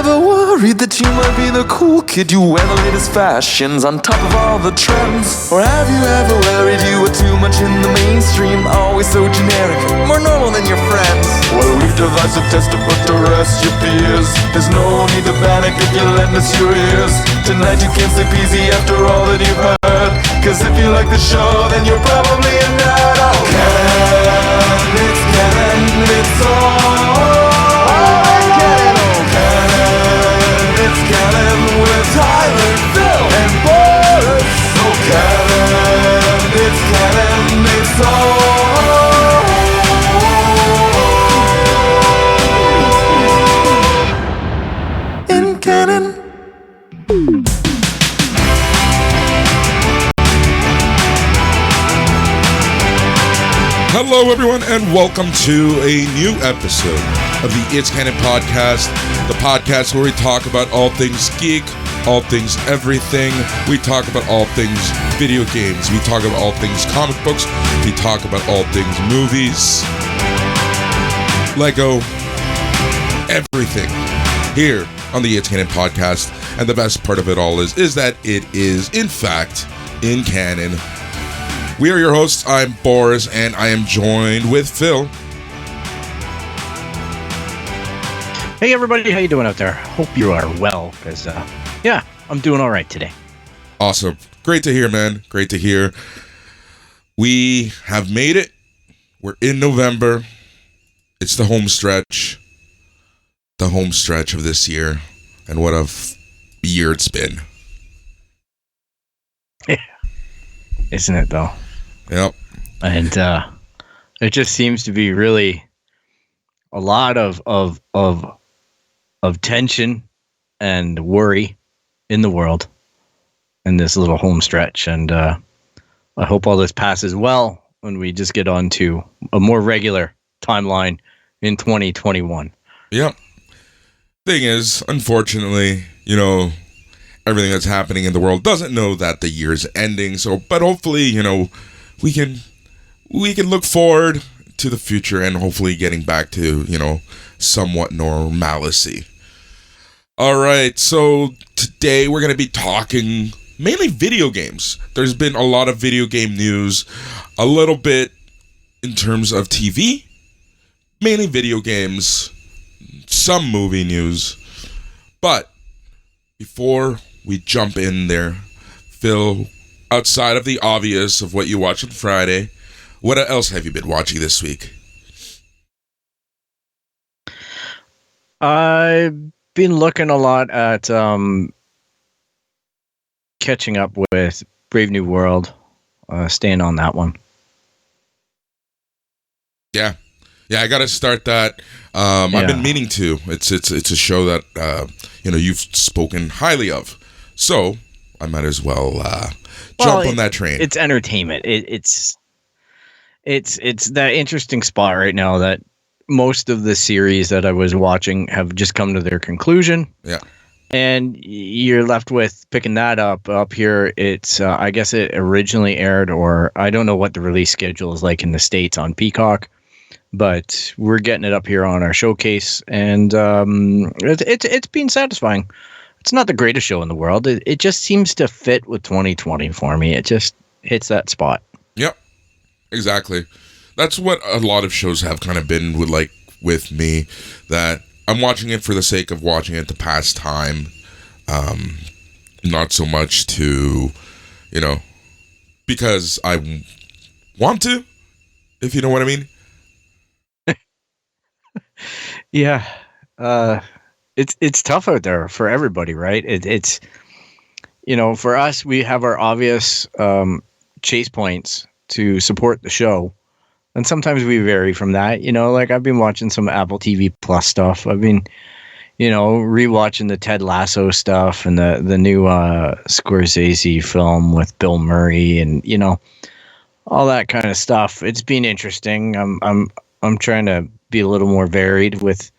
ever worried that you might be the cool kid? You wear the latest fashions on top of all the trends. Or have you ever worried you were too much in the mainstream? Always so generic, more normal than your friends. Well, we've devised a test to put to rest your fears. There's no need to panic if you lend us your ears. Tonight you can't sleep easy after all that you've heard. Cause if you like the show, then you're probably a nerd. Oh, Canon, it's Canon, it's all Canon. Oh, Canon, it's Canon with Tyler, Phil, and Boris. Oh, Canon, it's Canon, it's all in Canon. Hello, everyone, and welcome to a new episode of the It's Canon podcast, the podcast where we talk about all things geek, all things everything. We talk about all things video games. We talk about all things comic books. We talk about all things movies, Lego, everything here on the It's Canon podcast. And the best part of it all is that it is, in fact, in canon. We are your hosts. I'm Boris, and I am joined with Phil. Hey everybody, how you doing out there? Hope you are well, because yeah, I'm doing all right today. Awesome. Great to hear, man. Great to hear. We have made it. We're in November. It's the home stretch. The home stretch of this year. And what a year it's been. Yeah. Isn't it, though? Yep. And it just seems to be really a lot of tension and worry in the world in this little home stretch. And I hope all this passes well when we just get on to a more regular timeline in 2021. Yep. Thing is, unfortunately, everything that's happening in the world doesn't know that the year's ending. But hopefully, we can look forward to the future and hopefully getting back to, somewhat normalcy. All right. So today we're going to be talking mainly video games. There's been a lot of video game news, a little bit in terms of TV, mainly video games, some movie news. But before we jump in there, Phil, outside of the obvious of what you watched on Friday, what else have you been watching this week? I've been looking a lot at catching up with Brave New World, staying on that one. Yeah, I got to start that. I've been meaning to. It's a show that you've spoken highly of, so I might as well jump on that train. It's entertainment. It's that interesting spot right now that most of the series that I was watching have just come to their conclusion. Yeah. And you're left with picking that up here. It's I guess it originally aired, or I don't know what the release schedule is like in the States on Peacock, but we're getting it up here on our showcase, and it's been satisfying. It's not the greatest show in the world. It just seems to fit with 2020 for me. It just hits that spot. Yep, exactly. That's what a lot of shows have kind of been with me, that I'm watching it for the sake of watching it to pass time, not so much to, because I want to, if you know what I mean. Yeah. It's tough out there for everybody, right? It's for us, we have our obvious chase points to support the show, and sometimes we vary from that. I've been watching some Apple TV Plus stuff. I've been, rewatching the Ted Lasso stuff and the new Scorsese film with Bill Murray, and all that kind of stuff. It's been interesting. I'm trying to be a little more varied with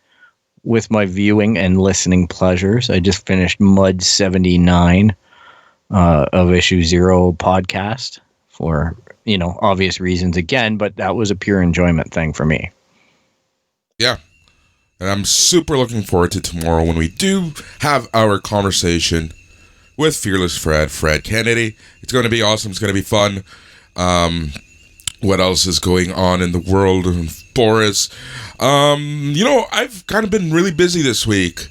my viewing and listening pleasures. I just finished Mud 79 of Issue Zero podcast for, obvious reasons again, but that was a pure enjoyment thing for me. Yeah. And I'm super looking forward to tomorrow when we do have our conversation with Fearless Fred Kennedy. It's going to be awesome. It's going to be fun. What else is going on in the world of Boris? I've kind of been really busy this week.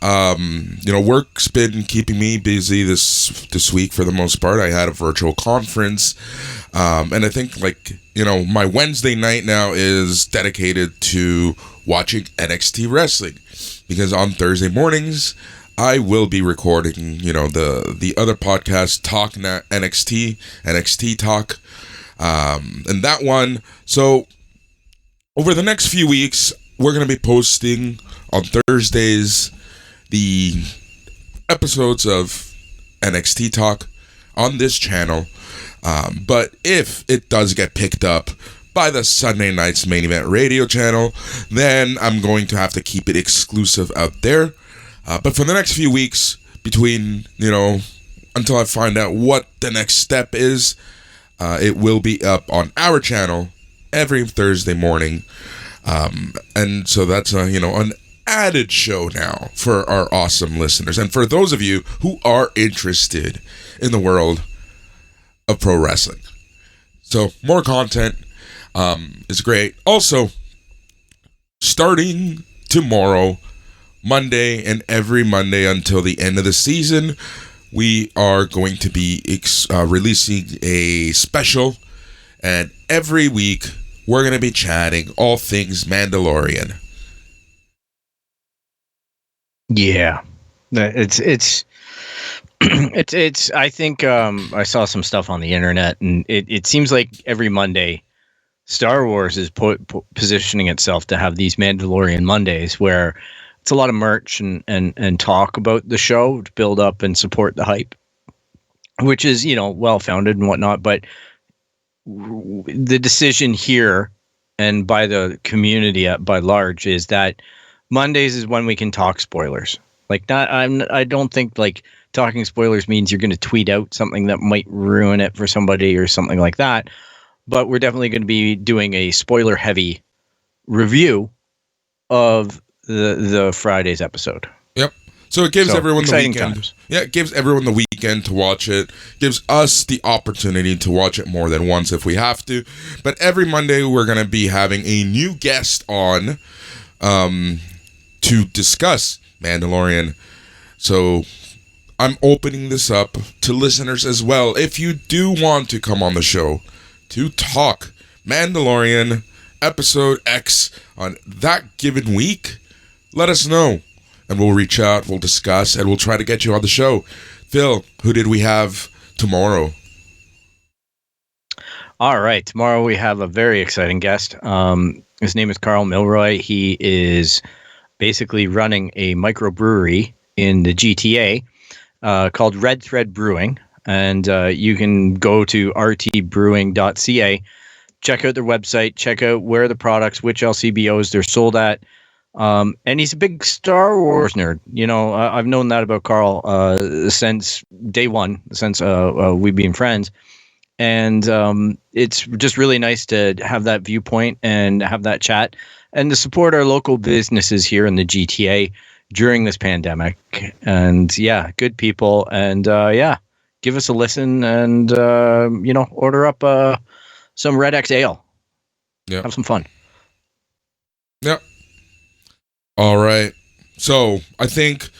Work's been keeping me busy this week for the most part. I had a virtual conference. And I think, my Wednesday night now is dedicated to watching NXT wrestling, because on Thursday mornings I will be recording, the other podcast, Talk NXT Talk, and that one. So over the next few weeks, we're going to be posting on Thursdays the episodes of NXT Talk on this channel. But if it does get picked up by the Sunday night's main event radio channel, then I'm going to have to keep it exclusive out there. But for the next few weeks, between, until I find out what the next step is, it will be up on our channel every Thursday morning. And so that's, an added show now for our awesome listeners. And for those of you who are interested in the world of pro wrestling. So more content is great. Also, starting tomorrow, Monday, and every Monday until the end of the season, we are going to be releasing a special, and every week we're going to be chatting all things Mandalorian. Yeah, it's I think I saw some stuff on the internet, and it seems like every Monday Star Wars is positioning itself to have these Mandalorian Mondays, where it's a lot of merch and talk about the show to build up and support the hype, which is, well founded and whatnot. But the decision here and by the community by large is that Mondays is when we can talk spoilers. I don't think talking spoilers means you're going to tweet out something that might ruin it for somebody or something like that. But we're definitely going to be doing a spoiler heavy review of the Friday's episode. Yep. So it gives everyone the weekend. Times. Yeah, it gives everyone the weekend to watch it. Gives us the opportunity to watch it more than once if we have to. But every Monday we're going to be having a new guest on to discuss Mandalorian. So I'm opening this up to listeners as well. If you do want to come on the show to talk Mandalorian episode X on that given week, let us know. And we'll reach out, we'll discuss, and we'll try to get you on the show. Phil, who did we have tomorrow? All right. Tomorrow we have a very exciting guest. His name is Carl Milroy. He is basically running a microbrewery in the GTA called Red Thread Brewing. And you can go to rtbrewing.ca, check out their website, check out where the products, which LCBOs they're sold at. And he's a big Star Wars nerd. I've known that about Carl since day one, since we've been friends. And it's just really nice to have that viewpoint and have that chat and to support our local businesses here in the GTA during this pandemic. And yeah, good people. And give us a listen and, order up some Red X Ale. Yeah. Have some fun. Yep. All right. So I think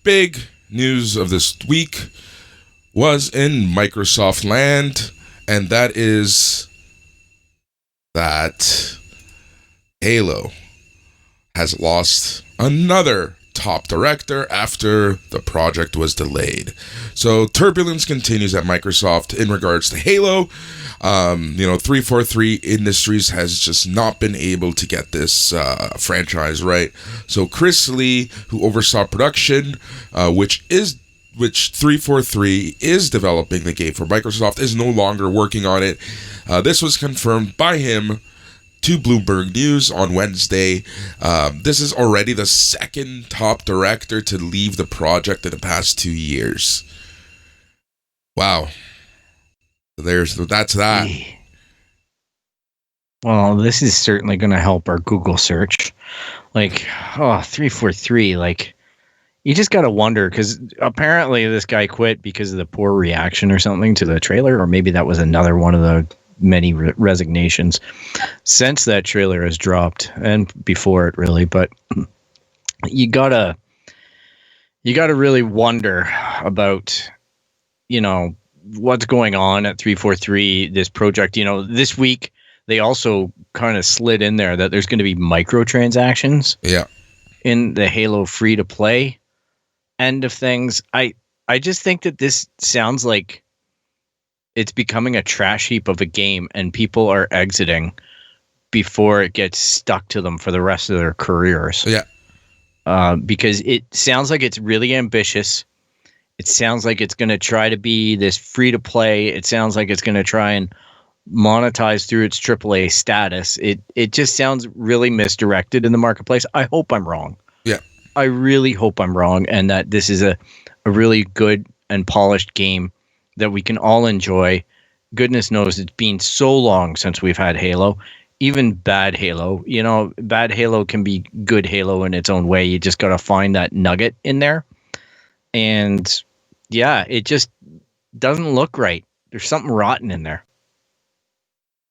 big news of this week was in Microsoft land, and that is that Halo has lost another top director after the project was delayed. So turbulence continues at Microsoft in regards to Halo. 343 Industries has just not been able to get this franchise right. So Chris Lee, who oversaw production, which 343 is developing the game for Microsoft, is no longer working on it. This was confirmed by him to Bloomberg News on Wednesday. This is already the second top director to leave the project in the past 2 years. Wow. That's that. Well, this is certainly going to help our Google search. Like, 343, like, you just got to wonder, because apparently this guy quit because of the poor reaction or something to the trailer, or maybe that was another one of the many resignations since that trailer has dropped, and before it really. But you gotta really wonder about, what's going on at 343, this project. This week they also kind of slid in there that there's going to be microtransactions in the Halo free to play end of things. I just think that this sounds like it's becoming a trash heap of a game, and people are exiting before it gets stuck to them for the rest of their careers. Because it sounds like it's really ambitious. It sounds like it's going to try to be this free to play. It sounds like it's going to try and monetize through its AAA status. It just sounds really misdirected in the marketplace. I hope I'm wrong. I really hope I'm wrong, and that this is a really good and polished game that we can all enjoy. Goodness knows it's been so long since we've had Halo. Even bad Halo, bad Halo can be good Halo in its own way. You just got to find that nugget in there. And yeah, it just doesn't look right. There's something rotten in there.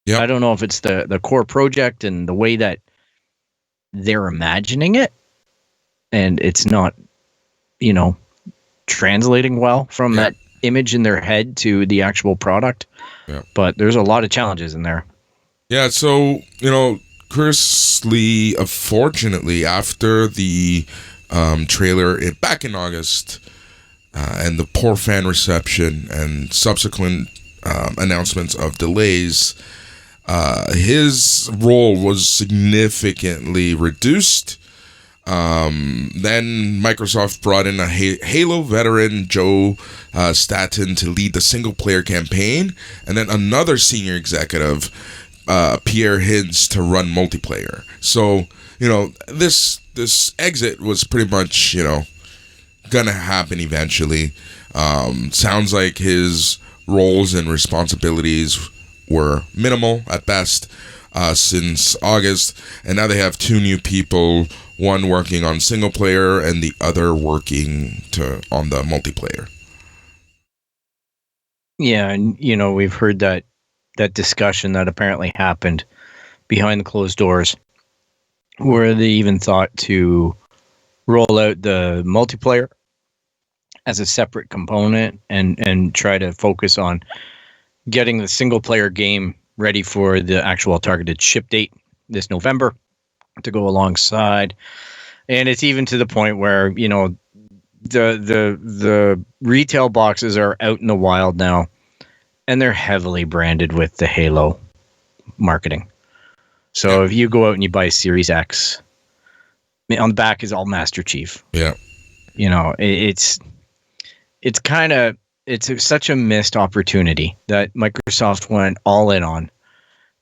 I don't know if it's the core project and the way that they're imagining it, and it's not, translating well from that image in their head to the actual product. But there's a lot of challenges in there. So, Chris Lee, unfortunately, after the trailer back in August and the poor fan reception and subsequent announcements of delays, his role was significantly reduced. Then Microsoft brought in a Halo veteran, Joe Staten, to lead the single-player campaign, and then another senior executive, Pierre Hins, to run multiplayer. So, this exit was pretty much, gonna happen eventually. Sounds like his roles and responsibilities were minimal at best since August, and now they have two new people, one working on single player and the other working on the multiplayer. Yeah, and we've heard that discussion that apparently happened behind the closed doors, where they even thought to roll out the multiplayer as a separate component and try to focus on getting the single player game ready for the actual targeted ship date this November to go alongside. And it's even to the point where, the retail boxes are out in the wild now, and they're heavily branded with the Halo marketing. So if you go out and you buy a Series X, on the back is all Master Chief. It's such a missed opportunity that Microsoft went all in on.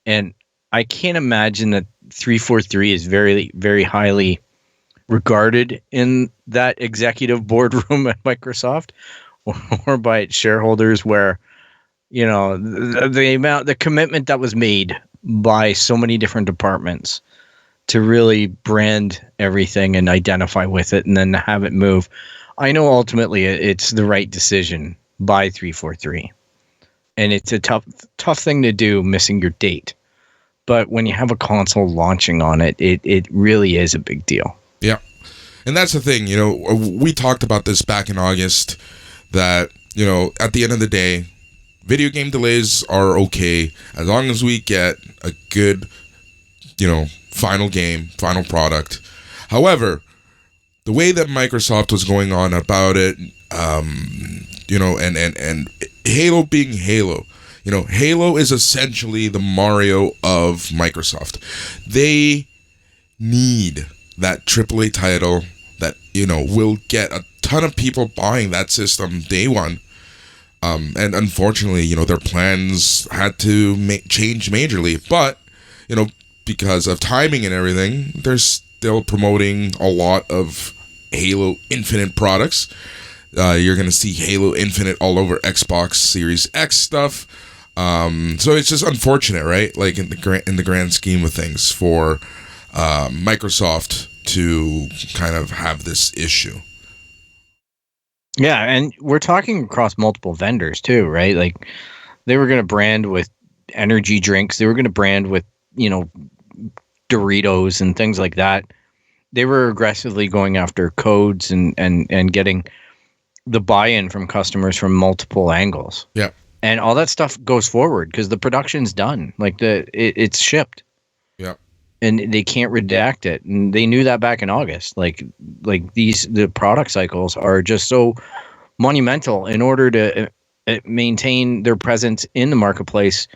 And I can't imagine that 343 is very, very highly regarded in that executive boardroom at Microsoft or by its shareholders, where, the commitment that was made by so many different departments to really brand everything and identify with it and then have it move. I know ultimately it's the right decision by 343. And it's a tough thing to do, missing your date. But when you have a console launching on it, it really is a big deal. Yeah. And that's the thing, we talked about this back in August, that, at the end of the day, video game delays are okay as long as we get a good, final game, final product. However, the way that Microsoft was going on about it, and Halo being Halo, Halo is essentially the Mario of Microsoft. They need that AAA title that, will get a ton of people buying that system day one. And unfortunately, their plans had to change majorly. But, because of timing and everything, they're still promoting a lot of Halo Infinite products. You're going to see Halo Infinite all over Xbox Series X stuff. So it's just unfortunate, right? Like in the grand scheme of things for Microsoft to kind of have this issue. Yeah, and we're talking across multiple vendors too, right? Like they were going to brand with energy drinks. They were going to brand with, Doritos and things like that. They were aggressively going after codes and getting the buy-in from customers from multiple angles. Yeah. And all that stuff goes forward because the production's done. Like it's shipped. Yeah. And they can't redact it. And they knew that back in August. Like the product cycles are just so monumental in order to maintain their presence in the marketplace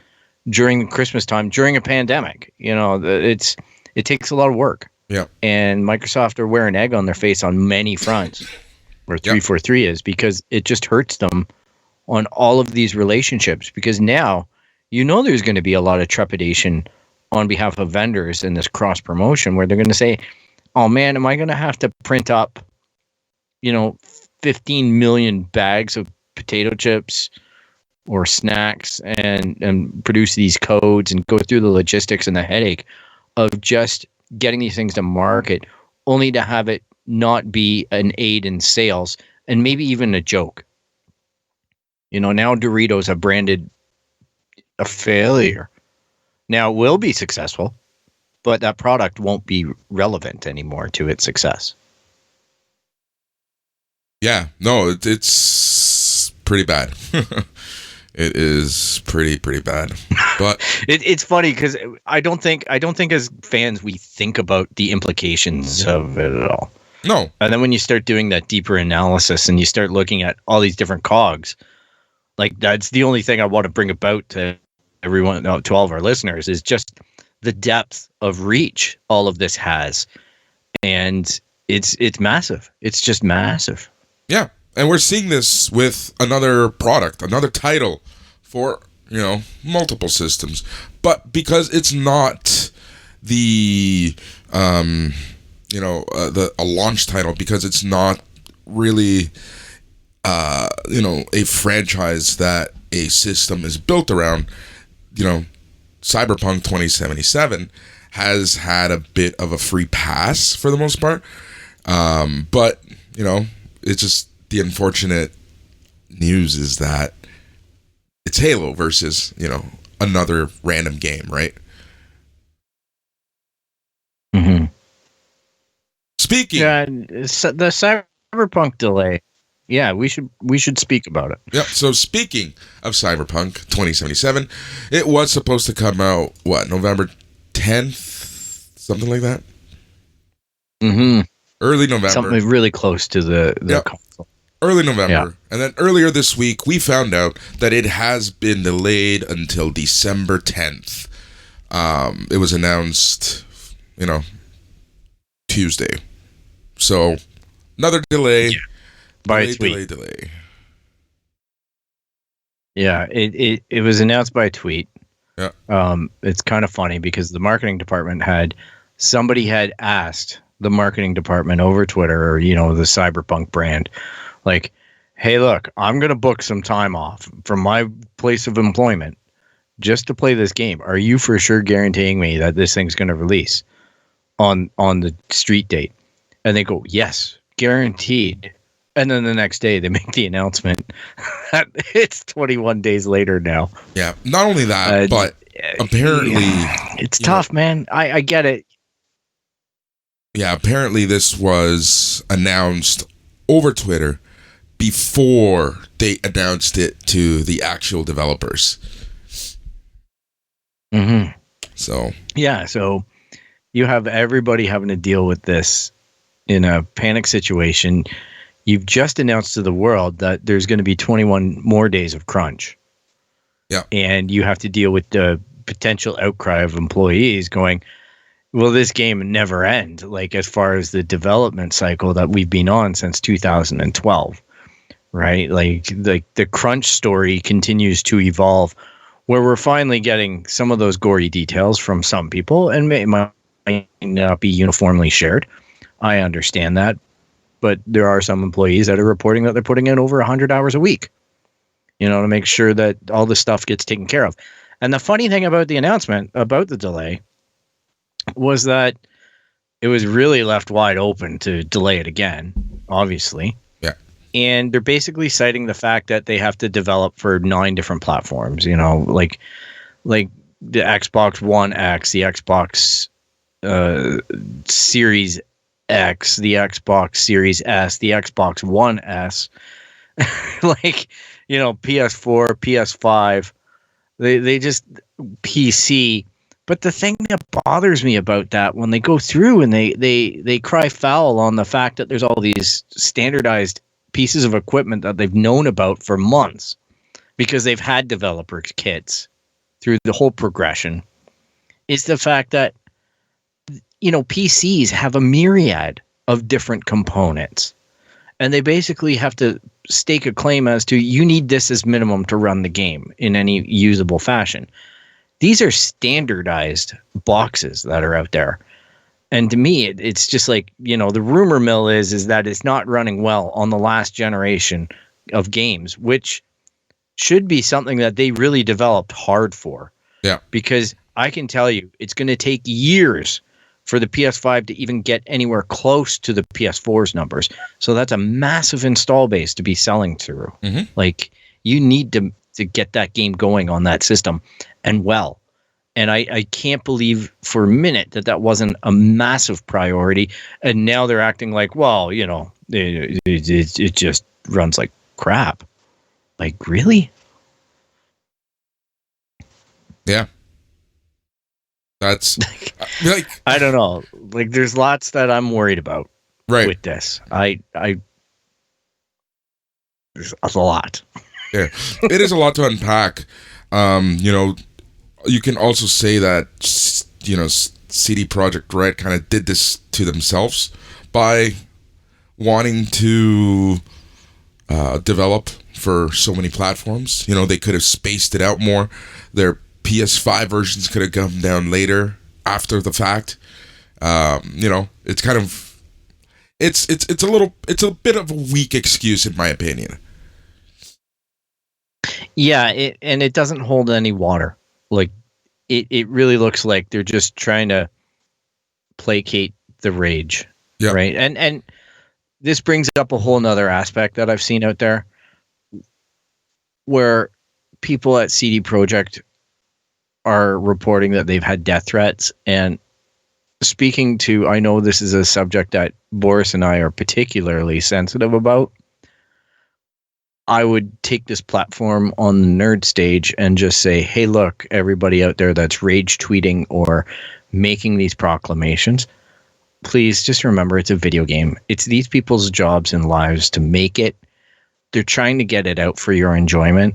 during Christmas time, during a pandemic. It takes a lot of work. Yeah. And Microsoft are wearing egg on their face on many fronts, where 343 is, because it just hurts them on all of these relationships. Because now, there's going to be a lot of trepidation on behalf of vendors in this cross promotion, where they're going to say, oh man, am I going to have to print up, 15 million bags of potato chips or snacks and produce these codes and go through the logistics and the headache of just getting these things to market, only to have it not be an aid in sales and maybe even a joke. Now Doritos have branded a failure. Now it will be successful, but that product won't be relevant anymore to its success. Yeah, no, it's pretty bad. It is pretty bad. But it's funny because I don't think as fans we think about the implications of it at all. No. And then when you start doing that deeper analysis and you start looking at all these different cogs, like that's the only thing I want to bring about to everyone, to all of our listeners, is just the depth of reach all of this has. And it's massive. It's just massive. Yeah. And we're seeing this with another product, another title for, multiple systems. But because it's not the, a launch title, because it's not really, a franchise that a system is built around, Cyberpunk 2077 has had a bit of a free pass for the most part. But, it's just, the unfortunate news is that it's Halo versus, another random game, right? Mm-hmm. Speaking, the Cyberpunk delay. Yeah, we should speak about it. Yep. So speaking of Cyberpunk 2077, it was supposed to come out November 10th, something like that. Mm-hmm. Early November. Something really close to the console. Early November. Yeah. And then earlier this week, we found out that it has been delayed until December 10th. It was announced, Tuesday. So, another delay. Yeah. By a tweet. Delay. Yeah, it was announced by a tweet. Yeah. It's kind of funny because the marketing department somebody had asked the marketing department over Twitter, or, the Cyberpunk brand, like, hey, look, I'm going to book some time off from my place of employment just to play this game. Are you for sure guaranteeing me that this thing's going to release on the street date? And they go, yes, guaranteed. And then the next day they make the announcement that it's 21 days later now. Yeah. Not only that, but apparently it's tough, man. I get it. Yeah. Apparently this was announced over Twitter before they announced it to the actual developers. Mm-hmm. So you have everybody having to deal with this in a panic situation. You've just announced to the world that there's going to be 21 more days of crunch. Yeah. And you have to deal with the potential outcry of employees going, will this game never end? Like, as far as the development cycle that we've been on since 2012, right? Like the crunch story continues to evolve, where we're finally getting some of those gory details from some people, and it might not be uniformly shared. I understand that. But there are some employees that are reporting that they're putting in over 100 hours a week, to make sure that all this stuff gets taken care of. And the funny thing about the announcement about the delay was that it was really left wide open to delay it again, obviously. Yeah. And they're basically citing the fact that they have to develop for 9 different platforms, you know, like the Xbox One X, the Xbox Series X, the Xbox Series S, the Xbox One S, like, you know, PS4, PS5, they just PC. But the thing that bothers me about that, when they go through and they cry foul on the fact that there's all these standardized pieces of equipment that they've known about for months because they've had developer kits through the whole progression, is the fact that, you know, PCs have a myriad of different components, and they basically have to stake a claim as to, you need this as minimum to run the game in any usable fashion. These are standardized boxes that are out there. And to me, it's just like, you know, the rumor mill is that it's not running well on the last generation of games, which should be something that they really developed hard for. Yeah. Because I can tell you, it's going to take years for the PS5 to even get anywhere close to the PS4's numbers. So that's a massive install base to be selling through. Mm-hmm. Like, you need to get that game going on that system, and well. And I can't believe for a minute that wasn't a massive priority. And now they're acting like, well, you know, it just runs like crap. Like, really? Yeah. That's like, I don't know. Like, there's lots that I'm worried about right with this. There's a lot. Yeah, it is a lot to unpack. You know, you can also say that, you know, CD Projekt Red kind of did this to themselves by wanting to develop for so many platforms. You know, they could have spaced it out more. Their PS5 versions could have come down later after the fact. You know, it's kind of it's a bit of a weak excuse in my opinion. Yeah, it doesn't hold any water. Like, it really looks like they're just trying to placate the rage. Yeah. Right. And this brings up a whole nother aspect that I've seen out there, where people at CD Projekt are reporting that they've had death threats. And speaking to, I know this is a subject that Boris and I are particularly sensitive about. I would take this platform on the nerd stage and just say, hey, look, everybody out there that's rage tweeting or making these proclamations, please just remember it's a video game. It's these people's jobs and lives to make it. They're trying to get it out for your enjoyment.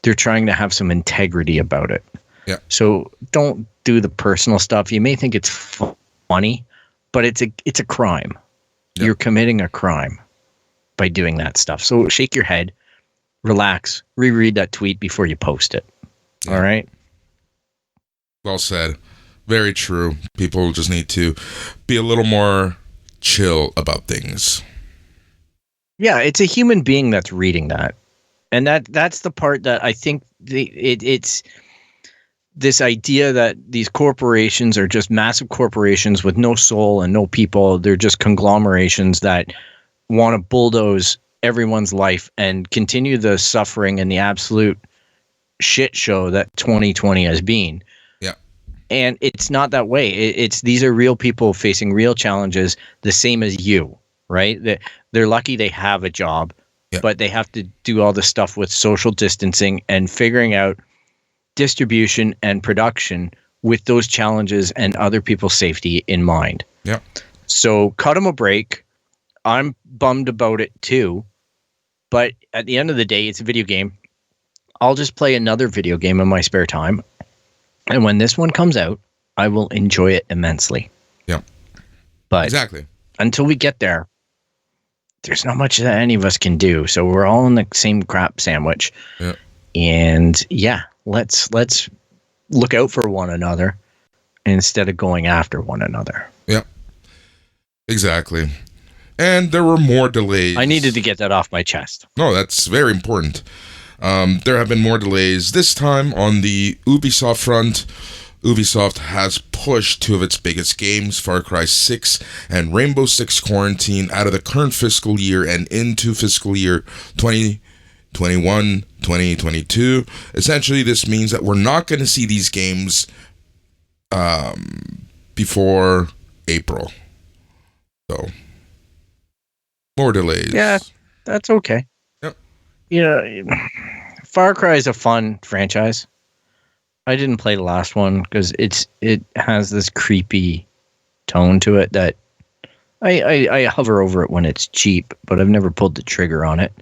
They're trying to have some integrity about it. Yeah. So don't do the personal stuff. You may think it's funny, but it's a crime. Yeah. You're committing a crime by doing that stuff. So shake your head, relax, reread that tweet before you post it. Yeah. All right. Well said. Very true. People just need to be a little more chill about things. Yeah, it's a human being that's reading that. And that's the part that I think it's this idea that these corporations are just massive corporations with no soul and no people. They're just conglomerations that want to bulldoze everyone's life and continue the suffering and the absolute shit show that 2020 has been. Yeah. And it's not that way. These are real people facing real challenges, the same as you, right? They're lucky they have a job, yeah, but they have to do all the stuff with social distancing and figuring out distribution and production with those challenges and other people's safety in mind. Yeah. So cut them a break. I'm bummed about it too, but at the end of the day, it's a video game. I'll just play another video game in my spare time. And when this one comes out, I will enjoy it immensely. Yeah. But exactly, until we get there, there's not much that any of us can do. So we're all in the same crap sandwich. Yeah. And yeah, let's look out for one another instead of going after one another. Yeah. Exactly. And there were more delays. I needed to get that off my chest. No, that's very important. There have been more delays, this time on the Ubisoft front. Ubisoft has pushed two of its biggest games, Far Cry 6 and Rainbow Six Quarantine, out of the current fiscal year and into fiscal year 2021, 2022. Essentially, this means that we're not going to see these games before April. So, more delays. Yeah, that's okay. Yep. You know, Far Cry is a fun franchise. I didn't play the last one because it has this creepy tone to it that I hover over it when it's cheap, but I've never pulled the trigger on it.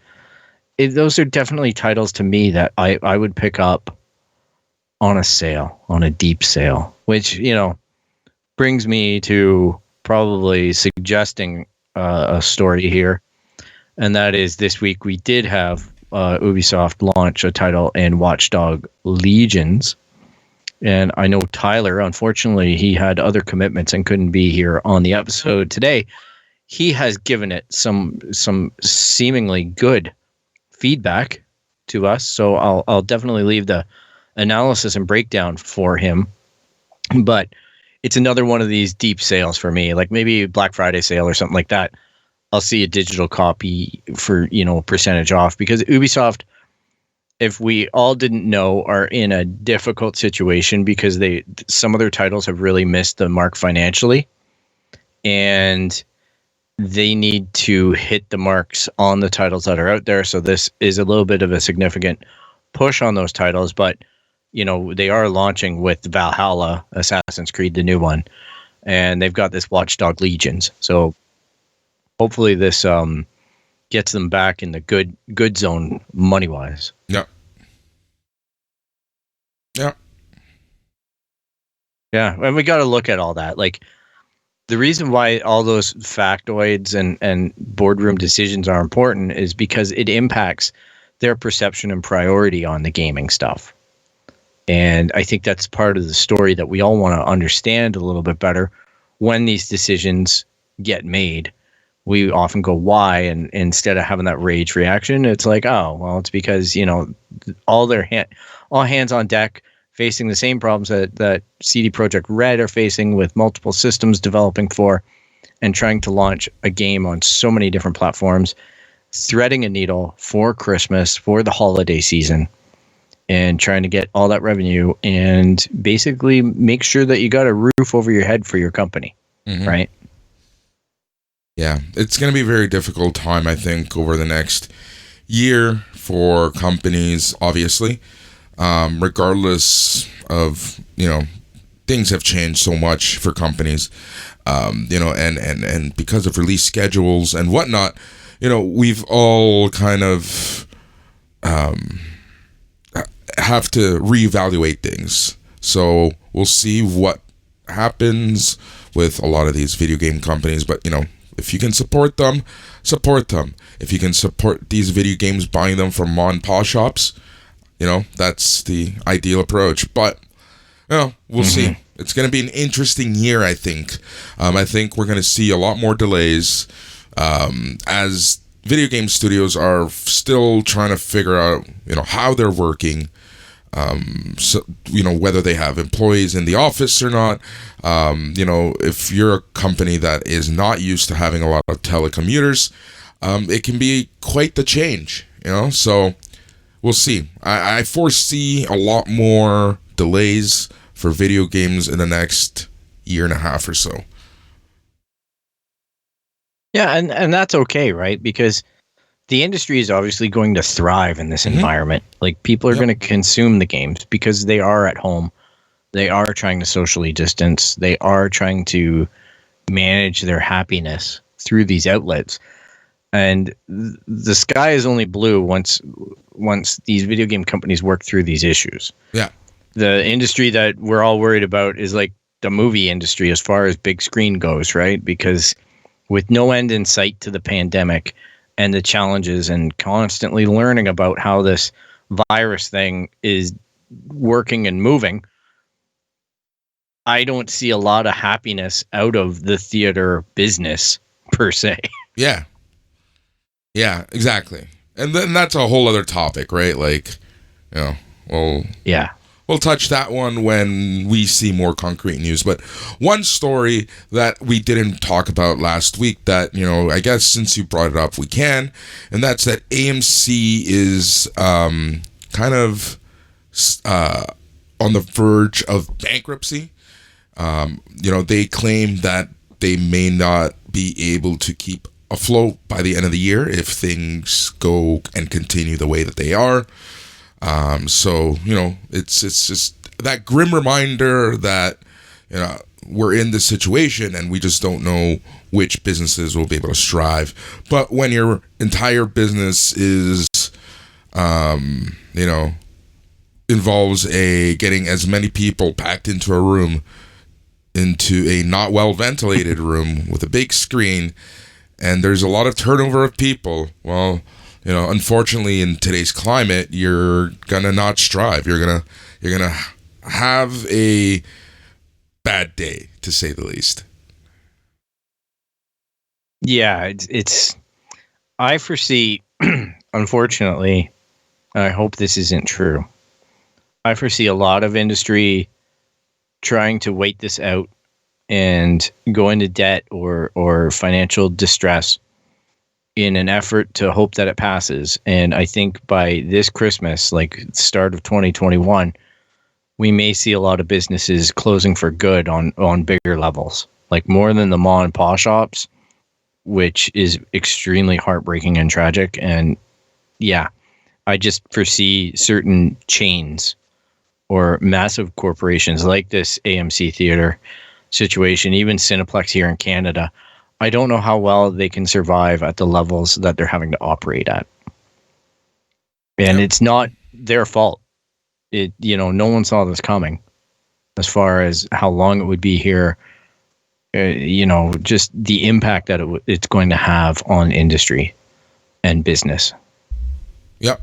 Those are definitely titles to me that I would pick up on a sale, on a deep sale, which, brings me to probably suggesting a story here. And that is, this week we did have Ubisoft launch a title in Watchdog Legions. And I know Tyler, unfortunately, he had other commitments and couldn't be here on the episode today. He has given it some seemingly good feedback to us. So I'll definitely leave the analysis and breakdown for him. But it's another one of these deep sales for me, like maybe Black Friday sale or something like that. I'll see a digital copy for, percentage off, because Ubisoft, if we all didn't know, are in a difficult situation because some of their titles have really missed the mark financially, and they need to hit the marks on the titles that are out there. So this is a little bit of a significant push on those titles, but they are launching with Valhalla, Assassin's Creed, the new one, and they've got this Watchdog Legions. So hopefully this gets them back in the good zone money wise. Yep. Yep. Yeah, and we got to look at all that. Like, the reason why all those factoids and boardroom decisions are important is because it impacts their perception and priority on the gaming stuff. And I think that's part of the story that we all want to understand a little bit better. When these decisions get made, we often go, why? And instead of having that rage reaction, it's like, oh, well, it's because, all hands on deck, facing the same problems that CD Projekt Red are facing with multiple systems developing for, and trying to launch a game on so many different platforms, threading a needle for Christmas, for the holiday season, and trying to get all that revenue and basically make sure that you got a roof over your head for your company, right? Yeah, it's going to be a very difficult time, I think, over the next year for companies, obviously. Regardless of, things have changed so much for companies, and because of release schedules and whatnot, we've all kind of have to reevaluate things. So we'll see what happens with a lot of these video game companies. But, if you can support them, support them. If you can support these video games, buying them from mom and pop shops, that's the ideal approach. But, we'll see. It's going to be an interesting year, I think. I think we're going to see a lot more delays as video game studios are still trying to figure out, how they're working. So, whether they have employees in the office or not. If you're a company that is not used to having a lot of telecommuters, it can be quite the change, so we'll see. I foresee a lot more delays for video games in the next year and a half or so. Yeah, and that's okay, right? Because the industry is obviously going to thrive in this environment. Like, people are going to consume the games because they are at home. They are trying to socially distance. They are trying to manage their happiness through these outlets. And the sky is only blue once these video game companies work through these issues. Yeah. The industry that we're all worried about is like the movie industry as far as big screen goes, right? Because with no end in sight to the pandemic and the challenges and constantly learning about how this virus thing is working and moving, I don't see a lot of happiness out of the theater business per se. Yeah. Yeah, exactly. And then that's a whole other topic, right? Like, yeah. we'll touch that one when we see more concrete news. But one story that we didn't talk about last week that, I guess since you brought it up, we can, and that's that AMC is kind of on the verge of bankruptcy. They claim that they may not be able to keep afloat by the end of the year if things go and continue the way that they are. So it's just that grim reminder that we're in this situation and we just don't know which businesses will be able to strive. But when your entire business is involves getting as many people packed into a room, into a not well ventilated room with a big screen, and there's a lot of turnover of people, well, unfortunately in today's climate, you're gonna not strive. You're gonna have a bad day, to say the least. Yeah, it's I foresee, unfortunately, I hope this isn't true, I foresee a lot of industry trying to wait this out and go into debt or financial distress in an effort to hope that it passes. And I think by this Christmas, like start of 2021, we may see a lot of businesses closing for good on bigger levels, like more than the mom and pop shops, which is extremely heartbreaking and tragic. And yeah, I just foresee certain chains or massive corporations like this AMC theater situation, even Cineplex here in Canada. I don't know how well they can survive at the levels that they're having to operate at. And It's not their fault. No one saw this coming as far as how long it would be here. Just the impact that it's going to have on industry and business. Yep.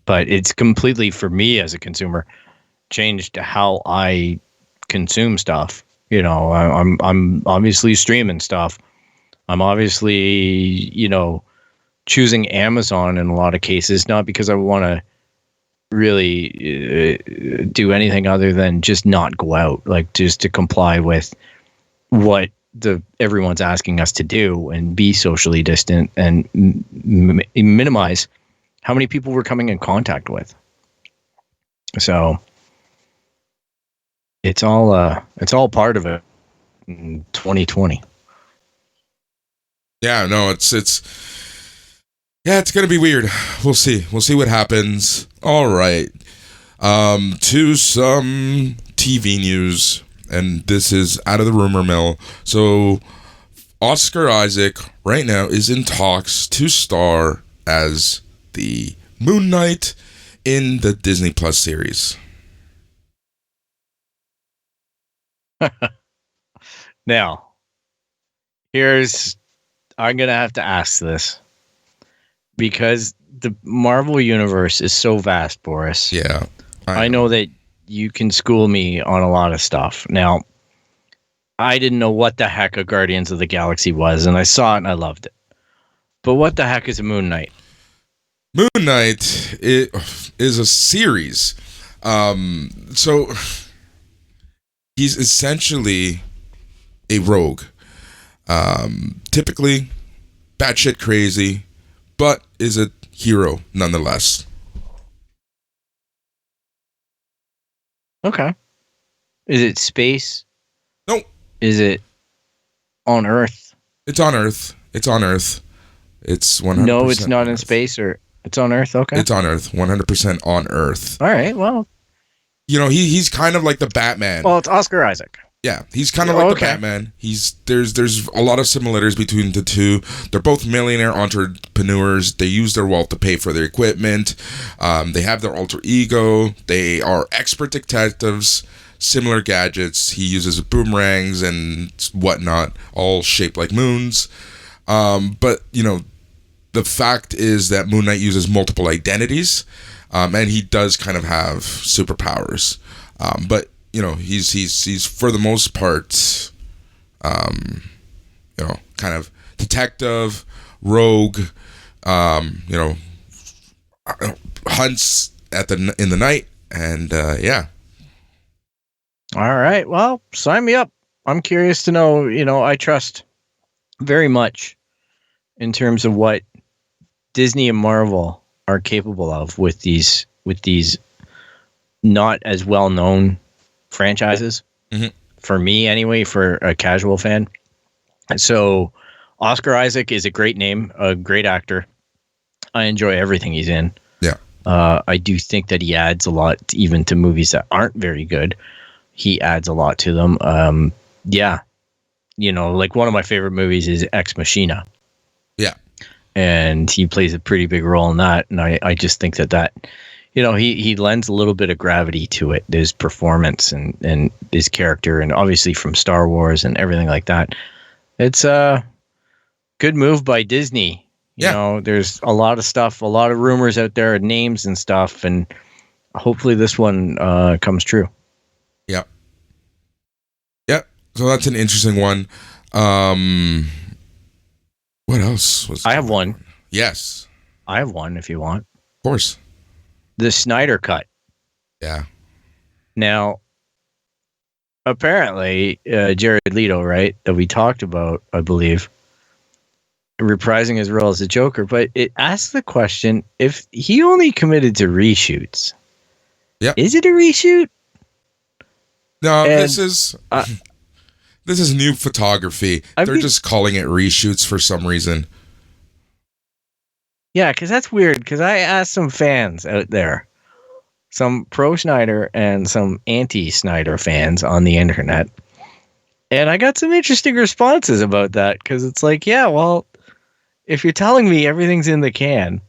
But it's completely, for me as a consumer, changed how I consume stuff. I'm obviously streaming stuff. I'm obviously, choosing Amazon in a lot of cases, not because I want to really do anything other than just not go out, like just to comply with what everyone's asking us to do and be socially distant and minimize how many people we're coming in contact with. So it's all part of it in 2020. Yeah, no, it's going to be weird. We'll see what happens. All right. To some TV news, and this is out of the rumor mill. So Oscar Isaac right now is in talks to star as the Moon Knight in the Disney Plus series. Now, I'm going to have to ask this because the Marvel universe is so vast, Boris. Yeah. I know that you can school me on a lot of stuff. Now, I didn't know what the heck a Guardians of the Galaxy was, and I saw it and I loved it. But what the heck is a Moon Knight? Moon Knight is a series. So he's essentially a rogue. Typically batshit crazy, but is a hero nonetheless. Okay. Is it space? Nope. Is it on Earth? It's on Earth. It's 100%. No, it's not in space, or it's on Earth. Okay. It's on Earth. 100% on Earth. All right. Well, he's kind of like the Batman. Well, it's Oscar Isaac. Yeah, he's kind of like the Batman. There's a lot of similarities between the two. They're both millionaire entrepreneurs. They use their wealth to pay for their equipment. They have their alter ego. They are expert detectives. Similar gadgets. He uses boomerangs and whatnot, all shaped like moons. But the fact is that Moon Knight uses multiple identities, and he does kind of have superpowers. But he's for the most part, kind of detective, rogue, hunts in the night, And yeah. All right. Well, sign me up. I'm curious to know, I trust very much in terms of what Disney and Marvel are capable of with these not as well known franchises. Mm-hmm. For me anyway, for a casual fan. So Oscar Isaac is a great name, a great actor. I enjoy everything he's in. Yeah. I do think that he adds a lot even to movies that aren't very good. He adds a lot to them. Yeah. Like one of my favorite movies is Ex Machina. Yeah. And he plays a pretty big role in that. And I just think that he lends a little bit of gravity to it, his performance and his character, and obviously from Star Wars and everything like that. It's a good move by Disney. There's a lot of stuff, a lot of rumors out there, names and stuff, and hopefully this one comes true. Yep. Yep. So that's an interesting one. What else was I have one. Yes. I have one if you want. Of course. The Snyder Cut. Yeah. Now, apparently, Jared Leto, right, that we talked about, I believe, reprising his role as the Joker, but it asks the question, if he only committed to reshoots, is it a reshoot? No, And, this is new photography. They're just calling it reshoots for some reason. Yeah, because that's weird, because I asked some fans out there, some pro-Snyder and some anti-Snyder fans on the internet, and I got some interesting responses about that, because it's like, yeah, well, if you're telling me everything's in the can,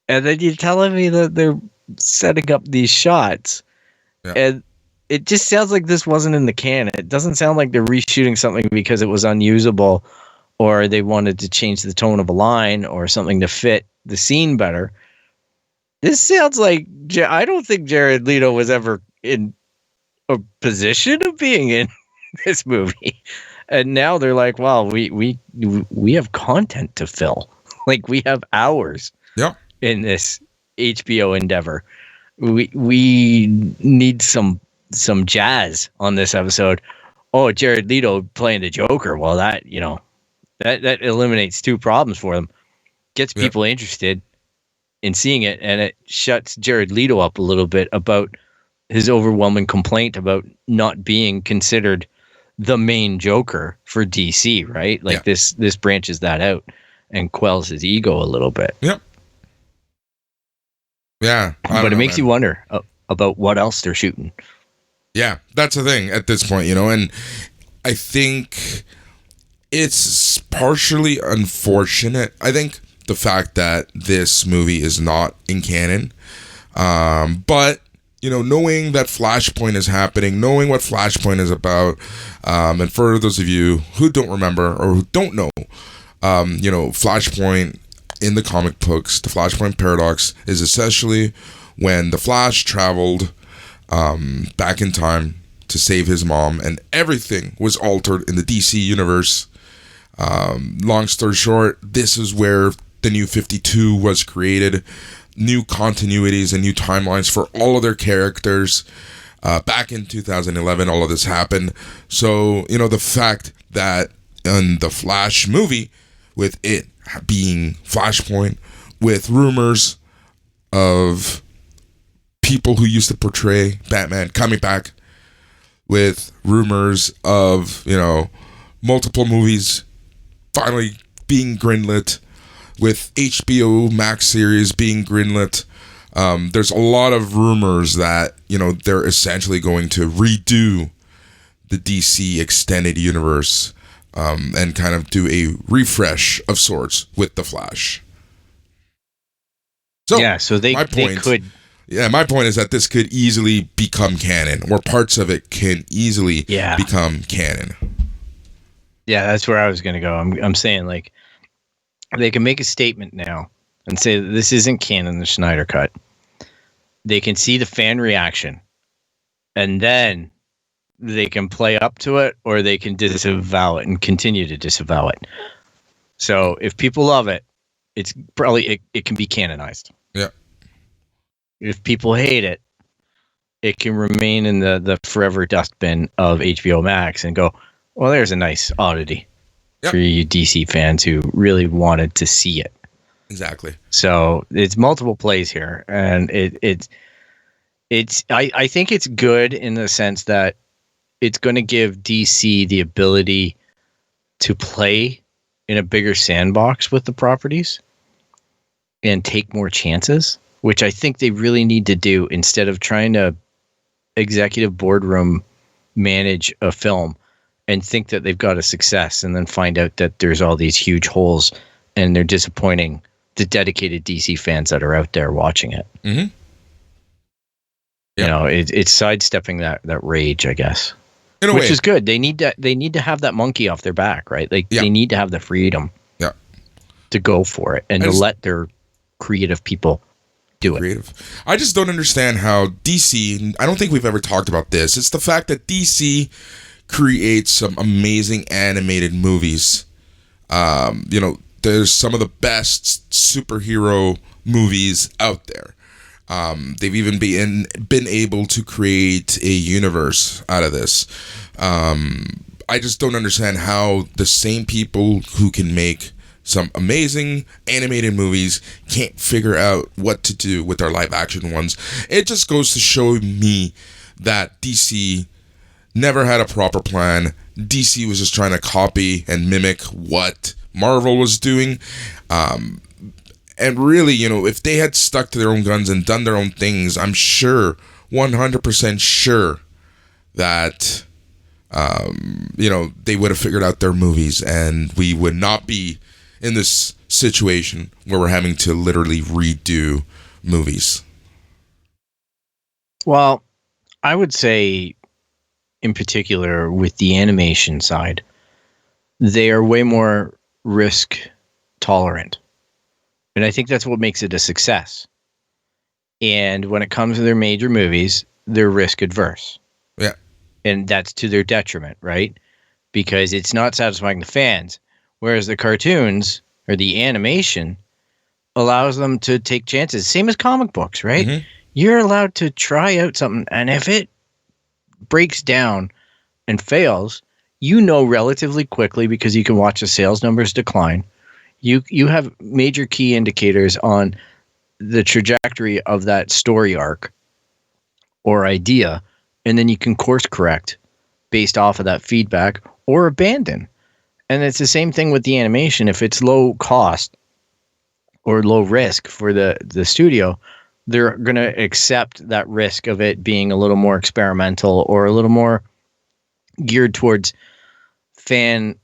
and then you're telling me that they're setting up these shots, and it just sounds like this wasn't in the can. It doesn't sound like they're reshooting something because it was unusable, or they wanted to change the tone of a line or something to fit the scene better. This sounds like, I don't think Jared Leto was ever in a position of being in this movie. And now they're like, wow, we have content to fill. Like, we have hours in this HBO endeavor. We need some jazz on this episode. Oh, Jared Leto playing the Joker. Well, that eliminates two problems for them. Gets people interested in seeing it, and it shuts Jared Leto up a little bit about his overwhelming complaint about not being considered the main Joker for DC, right? Like this branches that out and quells his ego a little bit. Yep. Yeah. But it makes you wonder about what else they're shooting. Yeah, that's the thing at this point, and I think it's partially unfortunate. I think the fact that this movie is not in canon, but knowing that Flashpoint is happening, knowing what Flashpoint is about, and for those of you who don't remember or who don't know, Flashpoint in the comic books, the Flashpoint paradox is essentially when the Flash traveled back in time to save his mom, and everything was altered in the DC universe. Long story short, this is where the New 52 was created. New continuities and new timelines for all of their characters. Back in 2011, all of this happened. So, the fact that in the Flash movie, with it being Flashpoint, with rumors of people who used to portray Batman coming back, with rumors of, multiple movies finally being greenlit, with HBO Max series being greenlit. There's a lot of rumors that, they're essentially going to redo the DC extended universe and kind of do a refresh of sorts with The Flash. So, they could. Yeah, my point is that this could easily become canon, or parts of it can easily become canon. Yeah, that's where I was going to go. I'm saying, like, they can make a statement now and say that this isn't canon, the Snyder Cut. They can see the fan reaction, and then they can play up to it, or they can disavow it and continue to disavow it. So if people love it, it's probably it can be canonized. Yeah. If people hate it, it can remain in the forever dustbin of HBO Max and go, well, there's a nice oddity for you DC fans who really wanted to see it. Exactly. So it's multiple plays here, and I think it's good in the sense that it's going to give DC the ability to play in a bigger sandbox with the properties and take more chances, which I think they really need to do instead of trying to executive boardroom manage a film and think that they've got a success and then find out that there's all these huge holes and they're disappointing the dedicated DC fans that are out there watching it. Mm-hmm. Yep. You know, it's sidestepping that rage, I guess. In a Which way. is good. They need to have that monkey off their back, right? Like they need to have the freedom to go for it and to let their creative people do it. I just don't understand how DC, I don't think we've ever talked about this. It's the fact that DC creates some amazing animated movies. You know, there's some of the best superhero movies out there. They've even been able to create a universe out of this. I just don't understand how the same people who can make some amazing animated movies can't figure out what to do with their live action ones. It just goes to show me that DC never had a proper plan. DC was just trying to copy and mimic what Marvel was doing. And really, you know, if they had stuck to their own guns and done their own things, I'm sure, 100% sure that, you know, they would have figured out their movies and we would not be in this situation where we're having to literally redo movies. Well, I would say, in particular, with the animation side, they are way more risk tolerant. And I think that's what makes it a success. And when it comes to their major movies, they're risk adverse. Yeah. And that's to their detriment, right? Because it's not satisfying the fans. Whereas the cartoons or the animation allows them to take chances. Same as comic books, right? Mm-hmm. You're allowed to try out something. And if it breaks down and fails, you know relatively quickly because you can watch the sales numbers decline. You have major key indicators on the trajectory of that story arc or idea, and then you can course correct based off of that feedback or abandon. And it's the same thing with the animation. If it's low cost or low risk for the studio, they're going to accept that risk of it being a little more experimental or a little more geared towards fan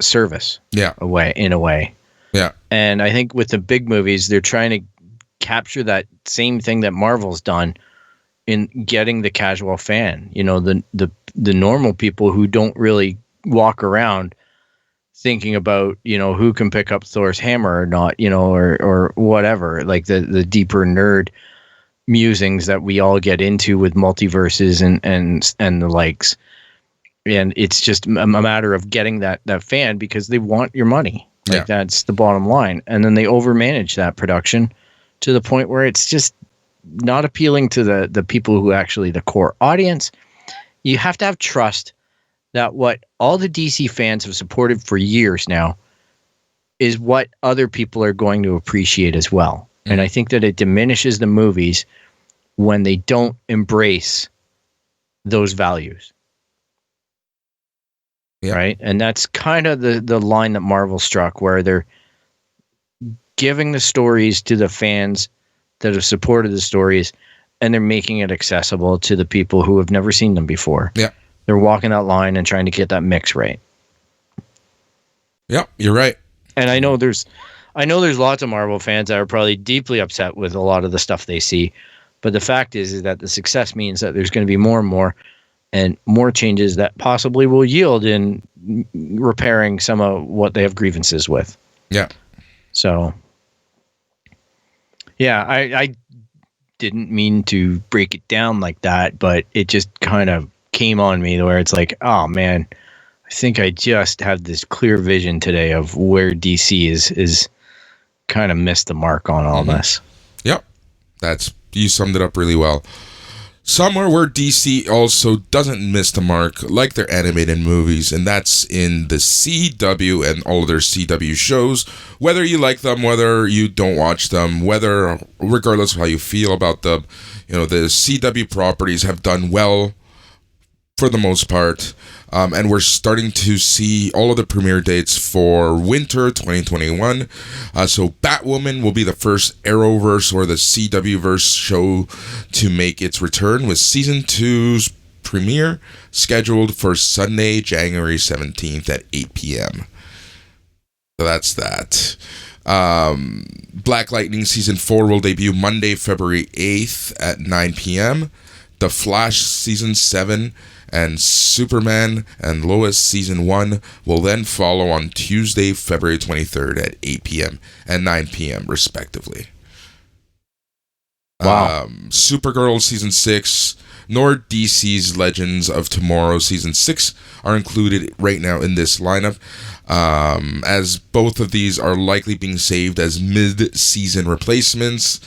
service. Yeah. In a way. Yeah. And I think with the big movies, they're trying to capture that same thing that Marvel's done in getting the casual fan, you know, the normal people who don't really walk around thinking about, you know, who can pick up Thor's hammer or not, you know, or whatever, like the deeper nerd musings that we all get into with multiverses and the likes. And it's just a matter of getting that fan because they want your money. Like that's the bottom line. And then they overmanage that production to the point where it's just not appealing to the people who actually the core audience. You have to have trust that what all the DC fans have supported for years now is what other people are going to appreciate as well. Mm-hmm. And I think that it diminishes the movies when they don't embrace those values. Yeah. Right. And that's kind of the line that Marvel struck, where they're giving the stories to the fans that have supported the stories, and they're making it accessible to the people who have never seen them before. Yeah. They're walking that line and trying to get that mix right. Yeah, you're right. And I know there's lots of Marvel fans that are probably deeply upset with a lot of the stuff they see. But the fact is that the success means that there's going to be more and more changes that possibly will yield in repairing some of what they have grievances with. Yeah. So, yeah, I didn't mean to break it down like that, but it just kind of came on me where it's like, oh man, I think I just had this clear vision today of where DC is kind of missed the mark on all this. Yep. You summed it up really well. somewhere where DC also doesn't miss the mark, like their animated movies, and that's in the CW and all of their CW shows. Whether you like them, whether you don't watch them, regardless of how you feel about them, the CW properties have done well for the most part. And we're starting to see all of the premiere dates for winter 2021. So Batwoman will be the first Arrowverse or the CW-verse show to make its return, with Season 2's premiere scheduled for Sunday, January 17th at 8 p.m. So that's that. Black Lightning Season 4 will debut Monday, February 8th at 9 p.m. The Flash Season 7 and Superman and Lois Season 1 will then follow on Tuesday, February 23rd at 8 p.m. and 9 p.m. respectively. Wow. Supergirl Season 6 nor DC's Legends of Tomorrow Season 6 are included right now in this lineup, as both of these are likely being saved as mid-season replacements.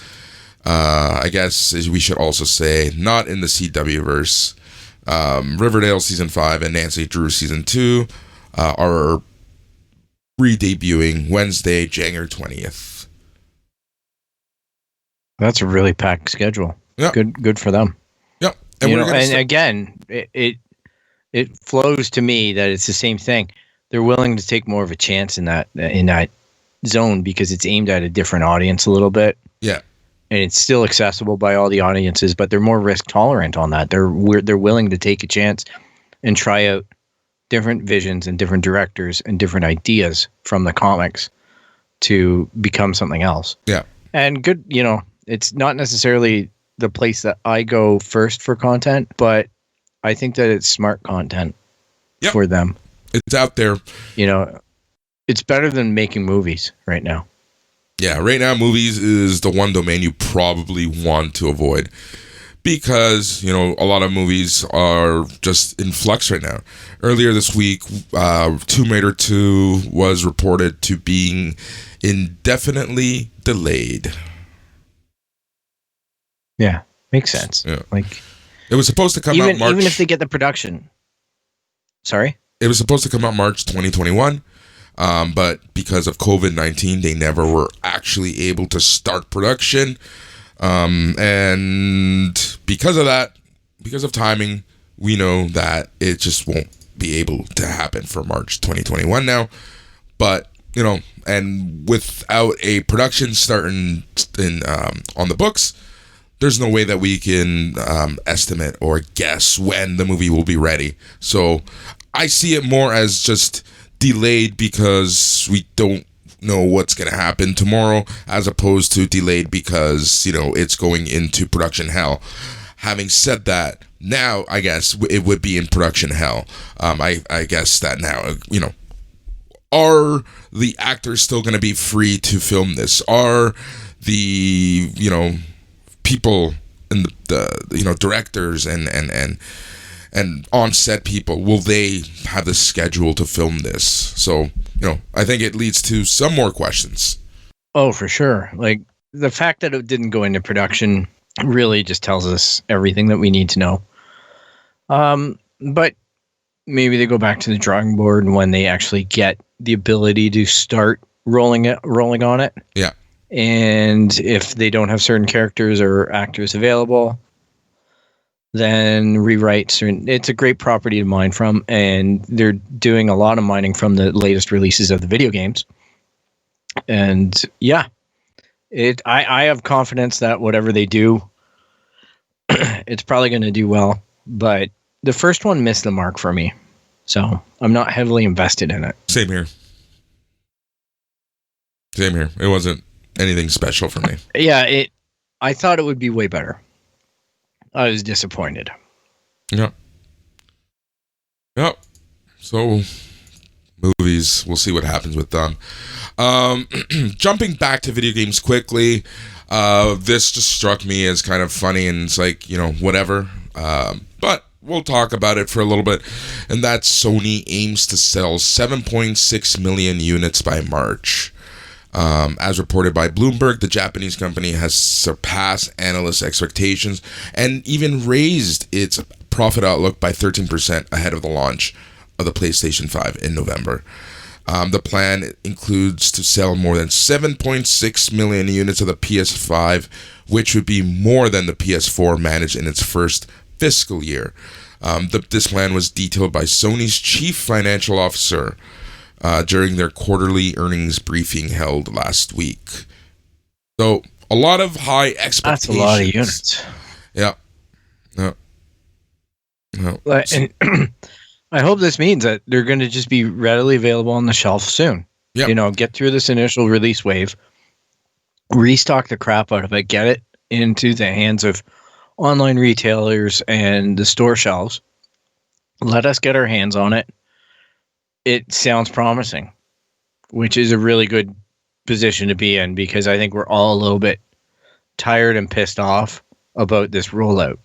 I guess we should also say not in the CW-verse. Riverdale Season 5 and Nancy Drew Season 2 are re-debuting Wednesday, January 20th. That's a really packed schedule. Yeah. Good for them. Yeah. And again, it flows to me that it's the same thing. They're willing to take more of a chance in that zone because it's aimed at a different audience a little bit. Yeah. And it's still accessible by all the audiences, but they're more risk tolerant on that. They're willing to take a chance and try out different visions and different directors and different ideas from the comics to become something else. Yeah. And good, it's not necessarily the place that I go first for content, but I think that it's smart content for them. It's out there. It's better than making movies right now. Yeah, right now movies is the one domain you probably want to avoid because, a lot of movies are just in flux right now. Earlier this week, Tomb Raider 2 was reported to being indefinitely delayed. Yeah, makes sense. Yeah. Like, it was supposed to come out March. Even if they get the production. Sorry? It was supposed to come out March 2021. But because of COVID-19, they never were actually able to start production. And because of that, because of timing, we know that it just won't be able to happen for March 2021 now. But, and without a production starting on the books, there's no way that we can estimate or guess when the movie will be ready. So I see it more as just delayed because we don't know what's going to happen tomorrow, as opposed to delayed because, it's going into production hell. Having said that, now I guess it would be in production hell. I guess that now, are the actors still going to be free to film this? Are the, people and the directors and on-set people, will they have the schedule to film this? So, I think it leads to some more questions. Oh, for sure. Like, the fact that it didn't go into production really just tells us everything that we need to know. But maybe they go back to the drawing board when they actually get the ability to start rolling on it. Yeah. And if they don't have certain characters or actors available, then rewrites. It's a great property to mine from, and they're doing a lot of mining from the latest releases of the video games. And yeah, I have confidence that whatever they do, it's probably going to do well. But the first one missed the mark for me, so I'm not heavily invested in it. Same here. It wasn't anything special for me. Yeah, I thought it would be way better. I was disappointed. Yep. So, movies, we'll see what happens with them. Jumping back to video games quickly, this just struck me as kind of funny, and it's like, whatever. But we'll talk about it for a little bit. And that's Sony aims to sell 7.6 million units by March. As reported by Bloomberg, the Japanese company has surpassed analysts' expectations and even raised its profit outlook by 13% ahead of the launch of the PlayStation 5 in November. The plan includes to sell more than 7.6 million units of the PS5, which would be more than the PS4 managed in its first fiscal year. This plan was detailed by Sony's chief financial officer during their quarterly earnings briefing held last week. So, a lot of high expectations. That's a lot of units. Yeah. And I hope this means that they're going to just be readily available on the shelf soon. Yep. You know, get through this initial release wave, restock the crap out of it, get it into the hands of online retailers and the store shelves. Let us get our hands on it. It sounds promising, which is a really good position to be in, because I think we're all a little bit tired and pissed off about this rollout.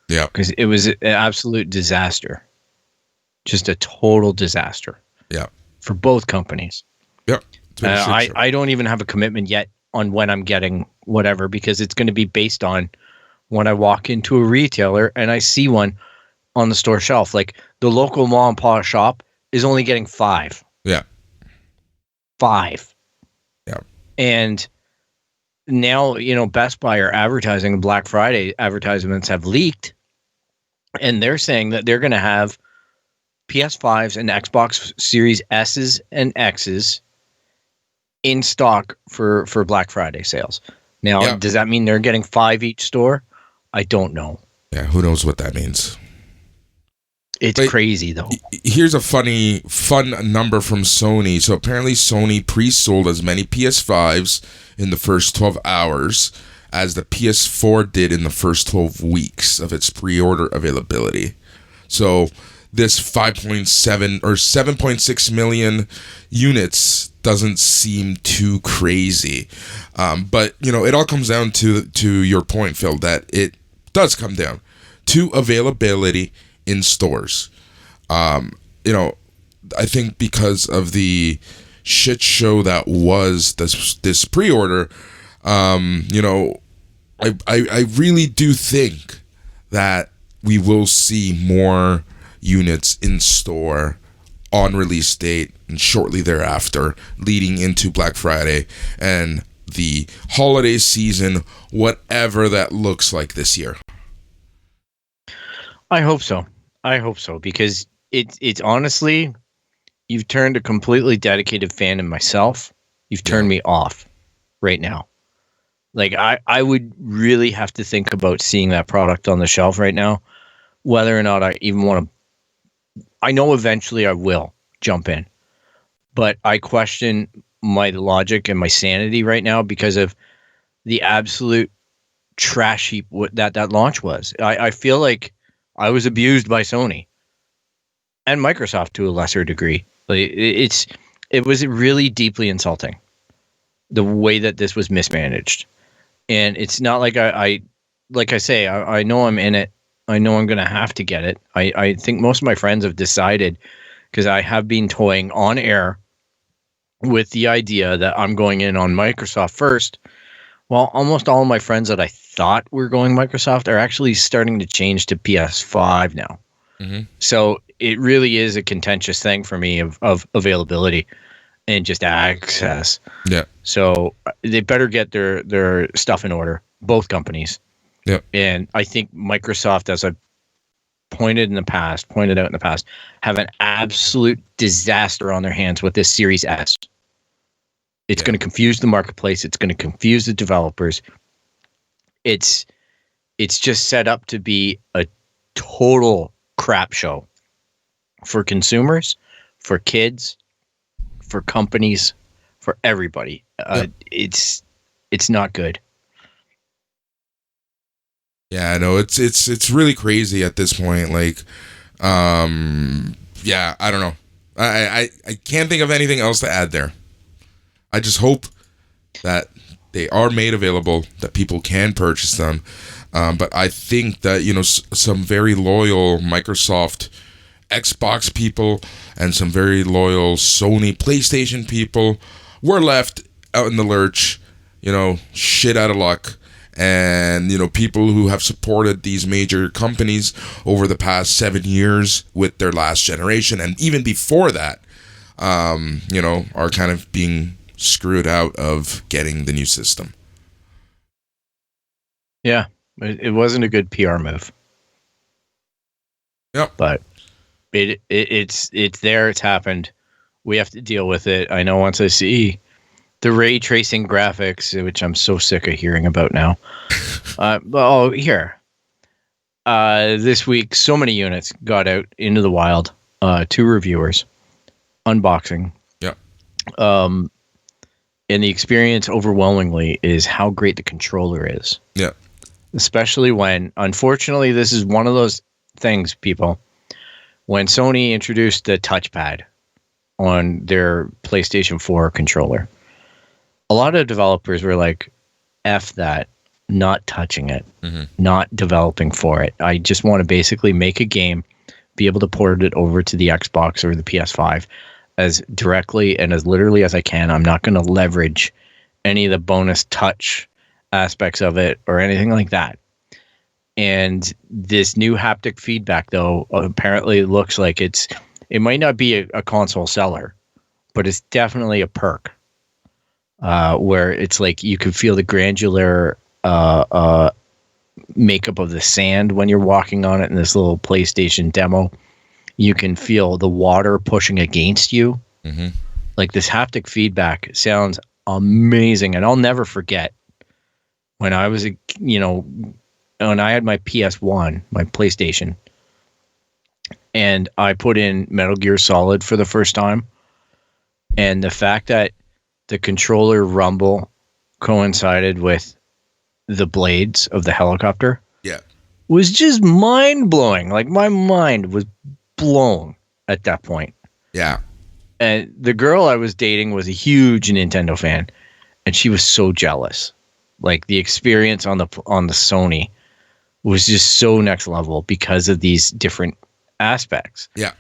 Yeah. Because it was an absolute disaster. Just a total disaster. Yeah. For both companies. Yep. I don't even have a commitment yet on when I'm getting whatever, because it's going to be based on when I walk into a retailer and I see one on the store shelf. Like the local mom and pop shop is only getting 5. Yeah. 5. Yeah. And now, you know, Best Buy are advertising, Black Friday advertisements have leaked, and they're saying that they're going to have PS5s and Xbox Series S's and X's in stock for Black Friday sales. Now, Does that mean they're getting 5 each store? I don't know. Yeah, who knows what that means. It's crazy, though. Here's a fun number from Sony. So apparently Sony pre-sold as many PS5s in the first 12 hours as the PS4 did in the first 12 weeks of its pre-order availability. So this 5.7 or 7.6 million units doesn't seem too crazy. But, you know, it all comes down to your point, Phil, that it does come down to availability in stores. You know, I think because of the shit show that was this pre-order, you know, I really do think that we will see more units in store on release date and shortly thereafter, leading into Black Friday and the holiday season, whatever that looks like this year. I hope so, because it's honestly, you've turned a completely dedicated fan of myself. You've turned me off right now. Like I would really have to think about seeing that product on the shelf right now, whether or not I even want to. I know eventually I will jump in, but I question my logic and my sanity right now because of the absolute trash heap that launch was. I feel like I was abused by Sony and Microsoft to a lesser degree. Like it was really deeply insulting the way that this was mismanaged. And it's not like I know I'm in it. I know I'm going to have to get it. I think most of my friends have decided, because I have been toying on air with the idea that I'm going in on Microsoft first. Well, almost all of my friends that I thought were going Microsoft are actually starting to change to PS5 now. Mm-hmm. So it really is a contentious thing for me of availability and just access. Yeah. So they better get their stuff in order, both companies. Yeah. And I think Microsoft, as I've pointed out in the past, have an absolute disaster on their hands with this Series S. It's going to confuse the marketplace. It's going to confuse the developers. It's just set up to be a total crap show for consumers, for kids, for companies, for everybody. It's not good. Yeah, no, it's really crazy at this point. Like, yeah, I don't know. I can't think of anything else to add there. I just hope that they are made available, that people can purchase them. But I think that, you know, some very loyal Microsoft Xbox people and some very loyal Sony PlayStation people were left out in the lurch, shit out of luck. And, people who have supported these major companies over the past 7 years with their last generation, and even before that, are kind of being screwed out of getting the new system. Yeah, it wasn't a good PR move. Yep. But it's there. It's happened. We have to deal with it. I know once I see the ray tracing graphics, which I'm so sick of hearing about now. This week, so many units got out into the wild. 2 reviewers unboxing. Yeah. And the experience overwhelmingly is how great the controller is. Yeah. Especially when, unfortunately, this is one of those things, people, when Sony introduced the touchpad on their PlayStation 4 controller, a lot of developers were like, F that, not touching it, not developing for it. I just want to basically make a game, be able to port it over to the Xbox or the PS5 as directly and as literally as I can. I'm not going to leverage any of the bonus touch aspects of it or anything like that. And this new haptic feedback, though, apparently looks like it might not be a console seller, but it's definitely a perk. Where it's like you can feel the granular makeup of the sand when you're walking on it in this little PlayStation demo. You can feel the water pushing against you. Mm-hmm. Like this haptic feedback sounds amazing. And I'll never forget when I was, when I had my PS1, my PlayStation, and I put in Metal Gear Solid for the first time. And the fact that the controller rumble coincided with the blades of the helicopter was just mind-blowing. Like, my mind was blown at that point. Yeah. And the girl I was dating was a huge Nintendo fan, and she was so jealous. Like, the experience on the Sony was just so next level because of these different aspects. Yeah.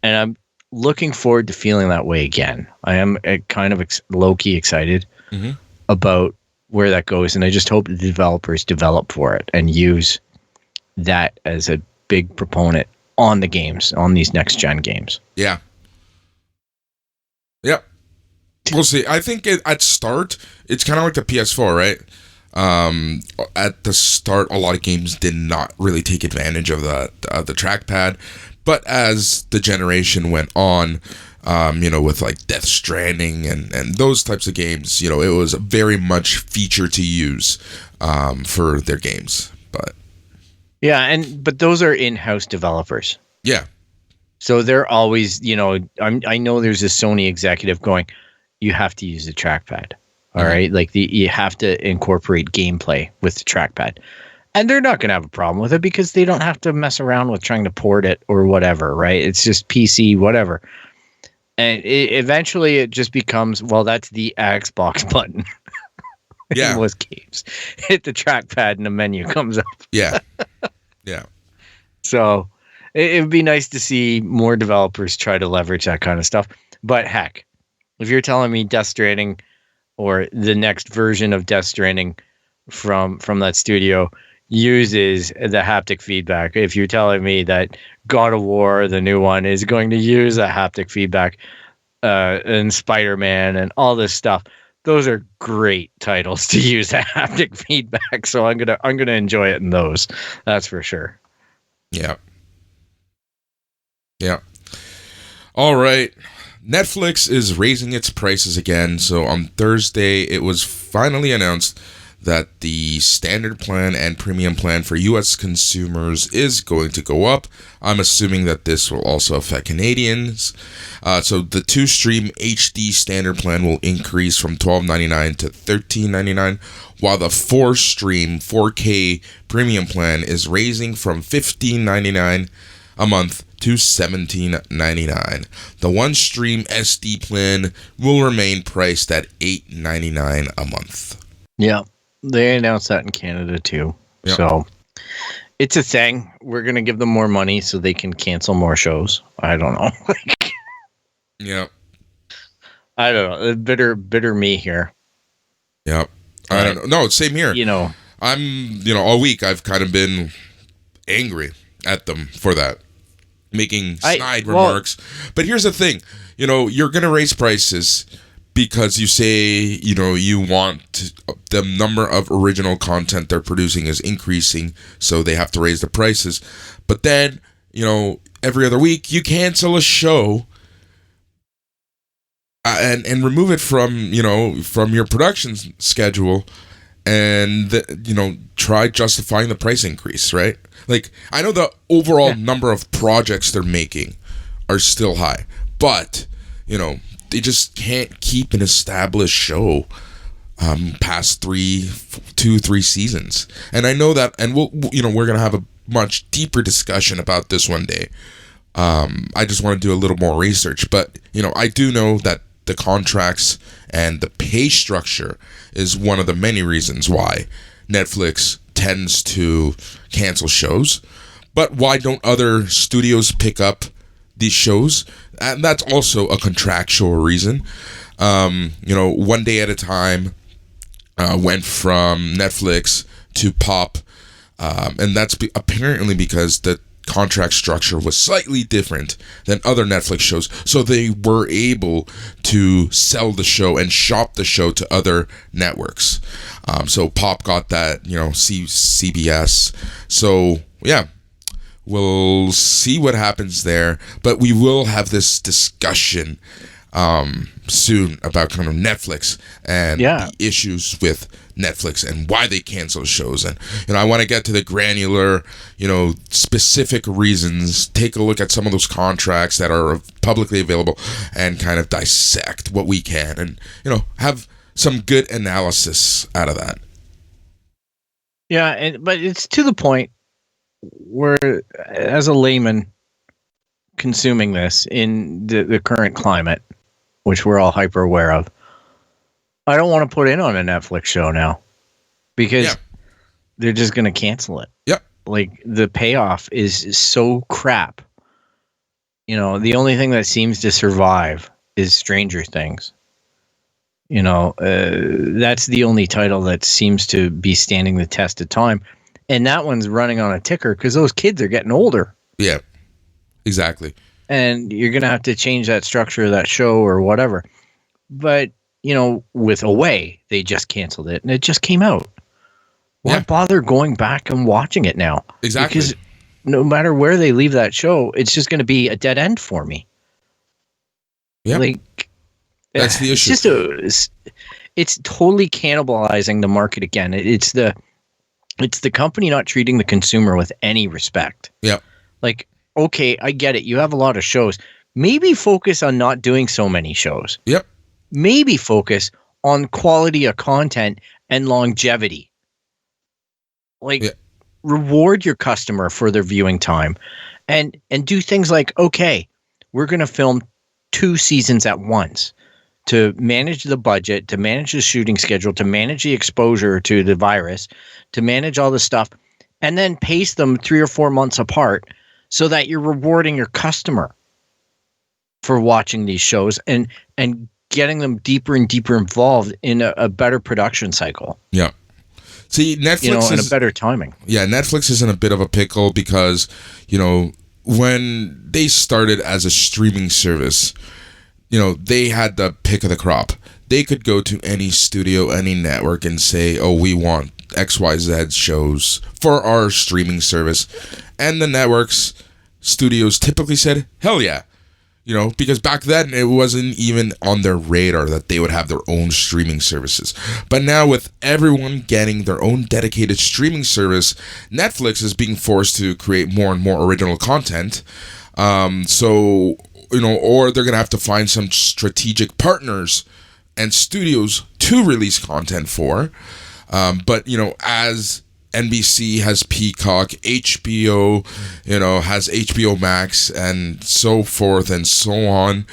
And I'm looking forward to feeling that way again. I am kind of low-key excited about where that goes, and I just hope the developers develop for it and use that as a big proponent on the games, on these next-gen games. Yeah. Yep. We'll see. I think at start, it's kind of like the PS4, right? At the start, a lot of games did not really take advantage of the trackpad. But as the generation went on, with like Death Stranding and those types of games, it was very much feature to use for their games. But yeah, but those are in-house developers. Yeah. So they're always, I know there's a Sony executive going, you have to use the trackpad. All right. Like you have to incorporate gameplay with the trackpad. And they're not going to have a problem with it because they don't have to mess around with trying to port it or whatever, right? It's just PC, whatever. And eventually it just becomes, well, that's the Xbox button. Yeah. In most games. Hit the trackpad and the menu comes up. Yeah. Yeah. So it would be nice to see more developers try to leverage that kind of stuff. But heck, if you're telling me Death Stranding or the next version of Death Stranding from that studio uses the haptic feedback, if you're telling me that God of War, the new one, is going to use the haptic feedback, and Spider-Man and all this stuff, those are great titles to use that haptic feedback. So I'm gonna enjoy it in those. That's for sure. Yeah. Yeah. All right. Netflix is raising its prices again. So on Thursday, it was finally announced that the standard plan and premium plan for U.S. consumers is going to go up. I'm assuming that this will also affect Canadians. So the 2-stream HD standard plan will increase from $12.99 to $13.99, while the 4-stream 4K premium plan is raising from $15.99 a month to $17.99. The 1-stream SD plan will remain priced at $8.99 a month. Yeah. They announced that in Canada too. Yep. So it's a thing. We're going to give them more money so they can cancel more shows. I don't know. Yeah. I don't know. Bitter me here. Yeah. I don't know. No, same here. You know, I'm, all week I've kind of been angry at them for that, making snide remarks. But here's the thing, you're going to raise prices because you say, you want the number of original content they're producing is increasing, so they have to raise the prices. But then, every other week you cancel a show and remove it from your production schedule, and try justifying the price increase, right? Like, I know the overall number of projects they're making are still high, but they just can't keep an established show past 2-3 seasons. And I know that, and we're gonna have a much deeper discussion about this one day. I just want to do a little more research, but I do know that the contracts and the pay structure is one of the many reasons why Netflix tends to cancel shows. But why don't other studios pick up these shows? And that's also a contractual reason. One Day at a Time went from Netflix to Pop, and that's apparently because the contract structure was slightly different than other Netflix shows, so they were able to sell the show and shop the show to other networks. So Pop got that, CBS. So yeah, we'll see what happens there, but we will have this discussion soon about kind of Netflix and the issues with Netflix and why they cancel shows. And I want to get to the granular, specific reasons, take a look at some of those contracts that are publicly available and kind of dissect what we can and have some good analysis out of that. Yeah, but it's to the point where, as a layman consuming this in the current climate, which we're all hyper aware of, I don't want to put in on a Netflix show now because they're just going to cancel it. Yep. Like, the payoff is so crap. The only thing that seems to survive is Stranger Things. That's the only title that seems to be standing the test of time. And that one's running on a ticker because those kids are getting older. Yeah, exactly. And you're going to have to change that structure of that show or whatever. But, with Away, they just canceled it and it just came out. Why bother going back and watching it now? Exactly. Because no matter where they leave that show, it's just going to be a dead end for me. Yeah. Like, that's the issue. It's totally cannibalizing the market again. It's the company not treating the consumer with any respect. Yeah. Like, okay, I get it. You have a lot of shows. Maybe focus on not doing so many shows. Yep. Maybe focus on quality of content and longevity. Like, reward your customer for their viewing time and do things like, okay, we're going to film 2 seasons at once to manage the budget, to manage the shooting schedule, to manage the exposure to the virus, to manage all this stuff, and then pace them 3 or 4 months apart so that you're rewarding your customer for watching these shows and getting them deeper and deeper involved in a better production cycle. Yeah. See, Netflix and a better timing. Yeah, Netflix is in a bit of a pickle because, when they started as a streaming service, they had the pick of the crop. They could go to any studio, any network and say, oh, we want XYZ shows for our streaming service. And the networks, studios typically said, hell yeah. Because back then it wasn't even on their radar that they would have their own streaming services. But now with everyone getting their own dedicated streaming service, Netflix is being forced to create more and more original content. Or they're going to have to find some strategic partners and studios to release content for. But as NBC has Peacock, HBO, has HBO Max, and so forth and so on.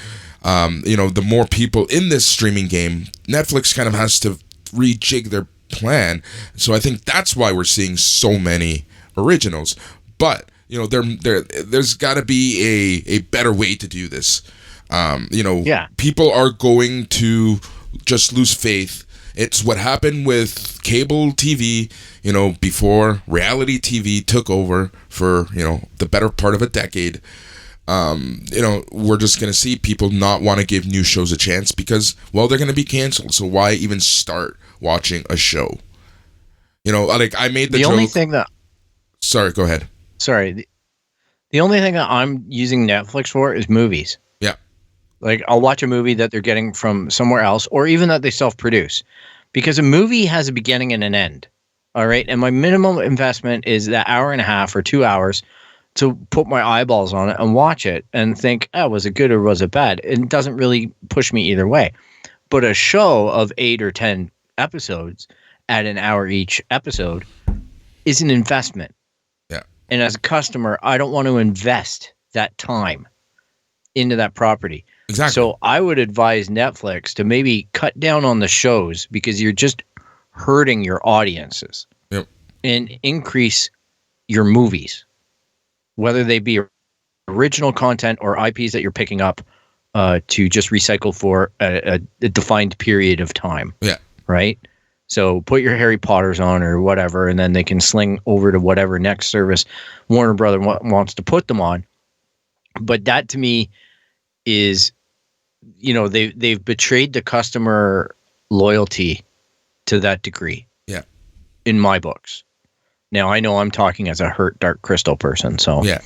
The more people in this streaming game, Netflix kind of has to rejig their plan. So I think that's why we're seeing so many originals. But there's got to be a better way to do this. People are going to just lose faith It's what happened with cable TV, before reality TV took over for, the better part of a decade. We're just going to see people not want to give new shows a chance because, well, they're going to be canceled. So why even start watching a show? Like I made the joke. Only thing that... Sorry, go ahead. Sorry. The only thing that I'm using Netflix for is movies. Yeah. Like I'll watch a movie that they're getting from somewhere else or even that they self-produce because a movie has a beginning and an end. All right. And my minimum investment is that hour and a half or 2 hours to put my eyeballs on it and watch it and think, oh, was it good or was it bad? It doesn't really push me either way. But a show of 8 or 10 episodes at an hour each episode is an investment. Yeah. And as a customer, I don't want to invest that time into that property. Exactly. So I would advise Netflix to maybe cut down on the shows because you're just hurting your audiences. Yep. And increase your movies, whether they be original content or IPs that you're picking up to just recycle for a defined period of time. Yeah. Right? So put your Harry Potters on or whatever, and then they can sling over to whatever next service Warner Brother wants to put them on. But that to me is, they've betrayed the customer loyalty to that degree. Yeah. In my books. Now I know I'm talking as a hurt Dark Crystal person, so yeah.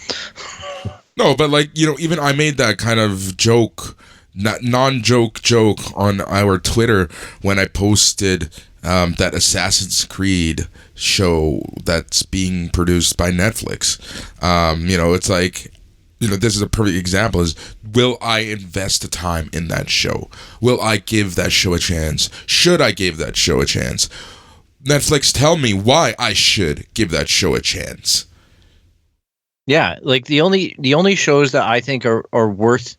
No, but even I made that kind of joke, non-joke joke on our Twitter when I posted that Assassin's Creed show that's being produced by Netflix. It's like, this is a perfect example is, will I invest the time in that show? Will I give that show a chance? Should I give that show a chance? Netflix, tell me why I should give that show a chance. Yeah, like the only shows that I think are worth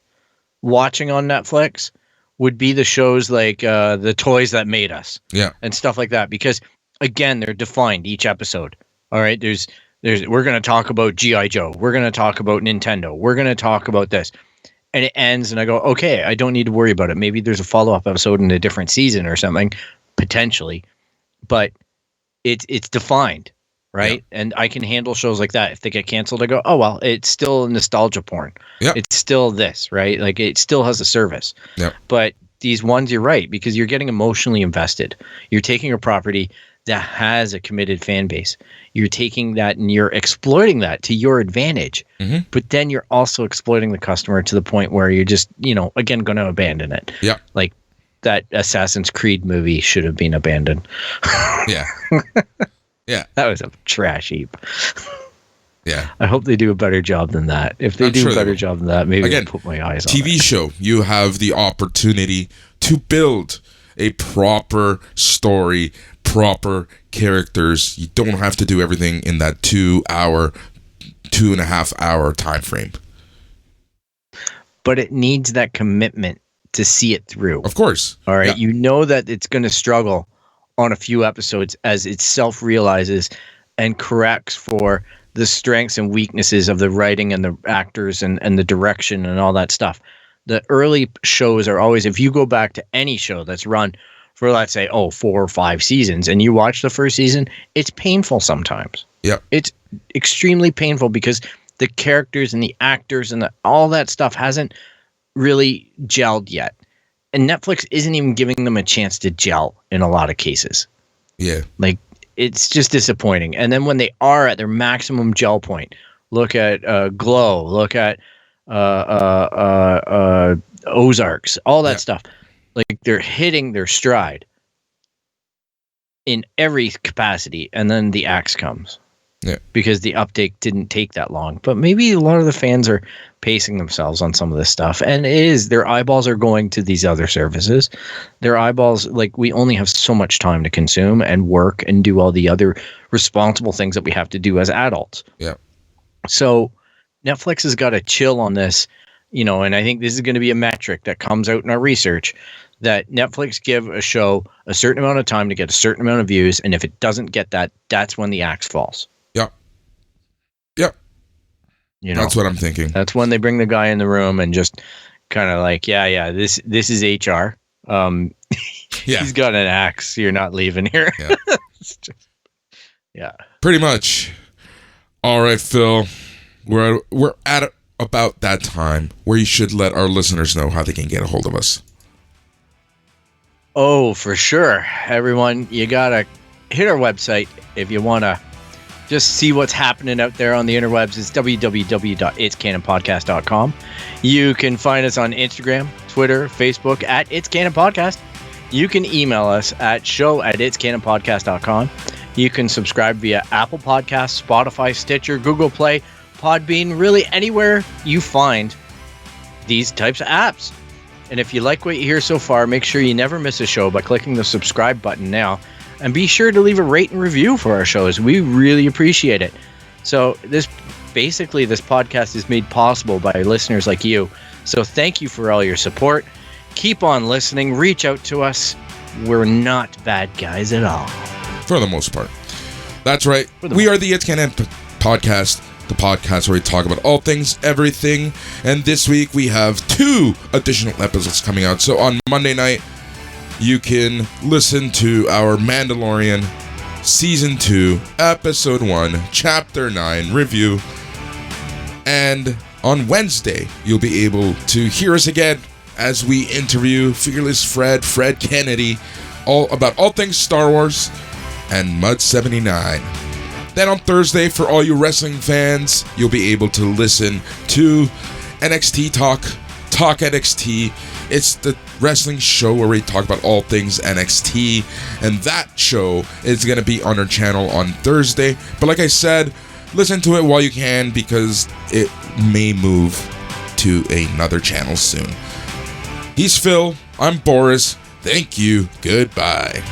watching on Netflix would be the shows like The Toys That Made Us. Yeah. And stuff like that. Because again, they're defined each episode. All right. We're gonna talk about G.I. Joe. We're gonna talk about Nintendo. We're gonna talk about this. And it ends and I go, okay, I don't need to worry about it. Maybe there's a follow-up episode in a different season or something, potentially. But it's defined. Right. Yeah. And I can handle shows like that. If they get canceled, I go, oh, well, it's still nostalgia porn. Yeah. It's still this, right? Like it still has a service. Yeah. But these ones, you're right, because you're getting emotionally invested. You're taking a property that has a committed fan base. You're taking that and you're exploiting that to your advantage. Mm-hmm. But then you're also exploiting the customer to the point where you're just, again, going to abandon it. Yeah. Like that Assassin's Creed movie should have been abandoned. Yeah. Yeah. That was a trash heap. Yeah. I hope they do a better job than that. If they do a better job than that, maybe I'll put my eyes on it. TV show, you have the opportunity to build a proper story, proper characters. You don't have to do everything in that 2.5 hour time frame. But it needs that commitment to see it through. Of course. All right. Yeah. You know that it's going to struggle on a few episodes as it self-realizes and corrects for the strengths and weaknesses of the writing and the actors and the direction and all that stuff. The early shows are always, if you go back to any show that's run for, let's say, 4 or 5 seasons and you watch the first season, it's painful sometimes. Yeah. It's extremely painful because the characters and the actors and all that stuff hasn't really gelled yet. And Netflix isn't even giving them a chance to gel in a lot of cases. Yeah. Like, it's just disappointing. And then when they are at their maximum gel point, look at Glow, look at Ozarks, all that stuff. Like, they're hitting their stride in every capacity. And then the axe comes. Yeah. Because the update didn't take that long. But maybe a lot of the fans are pacing themselves on some of this stuff. And it is, their eyeballs are going to these other services. Their eyeballs, like, we only have so much time to consume and work and do all the other responsible things that we have to do as adults. Yeah. So Netflix has got to chill on this, and I think this is going to be a metric that comes out in our research, that Netflix give a show a certain amount of time to get a certain amount of views. And if it doesn't get that, that's when the axe falls. Yeah. Yeah. That's what I'm thinking. That's when they bring the guy in the room and just kind of like, this is HR. Yeah. He's got an axe. You're not leaving here. Yeah. Yeah. Pretty much. All right, Phil. We're at about that time where you should let our listeners know how they can get a hold of us. Oh, for sure. Everyone, you got to hit our website if you want to just see what's happening out there on the interwebs. It's www.itscanonpodcast.com. You can find us on Instagram, Twitter, Facebook at It's Canon Podcast. You can email us at show@itscanonpodcast.com. You can subscribe via Apple Podcasts, Spotify, Stitcher, Google Play, Podbean, really anywhere you find these types of apps. And if you like what you hear so far, make sure you never miss a show by clicking the subscribe button now. And be sure to leave a rate and review for our shows. We really appreciate it. So this podcast is made possible by listeners like you. So thank you for all your support. Keep on listening. Reach out to us. We're not bad guys at all. For the most part. That's right. We are the It's Canon Podcast, the podcast where we talk about all things, everything. And this week we have 2 additional episodes coming out. So on Monday night, you can listen to our Mandalorian Season 2, Episode 1, Chapter 9 review. And on Wednesday, you'll be able to hear us again as we interview Fearless Fred Kennedy, about all things Star Wars and Mud 79. Then on Thursday, for all you wrestling fans, you'll be able to listen to NXT Talk NXT. It's the wrestling show where we talk about all things NXT, and that show is going to be on our channel on Thursday. But like I said, listen to it while you can, because it may move to another channel soon. He's Phil. I'm Boris. Thank you. Goodbye.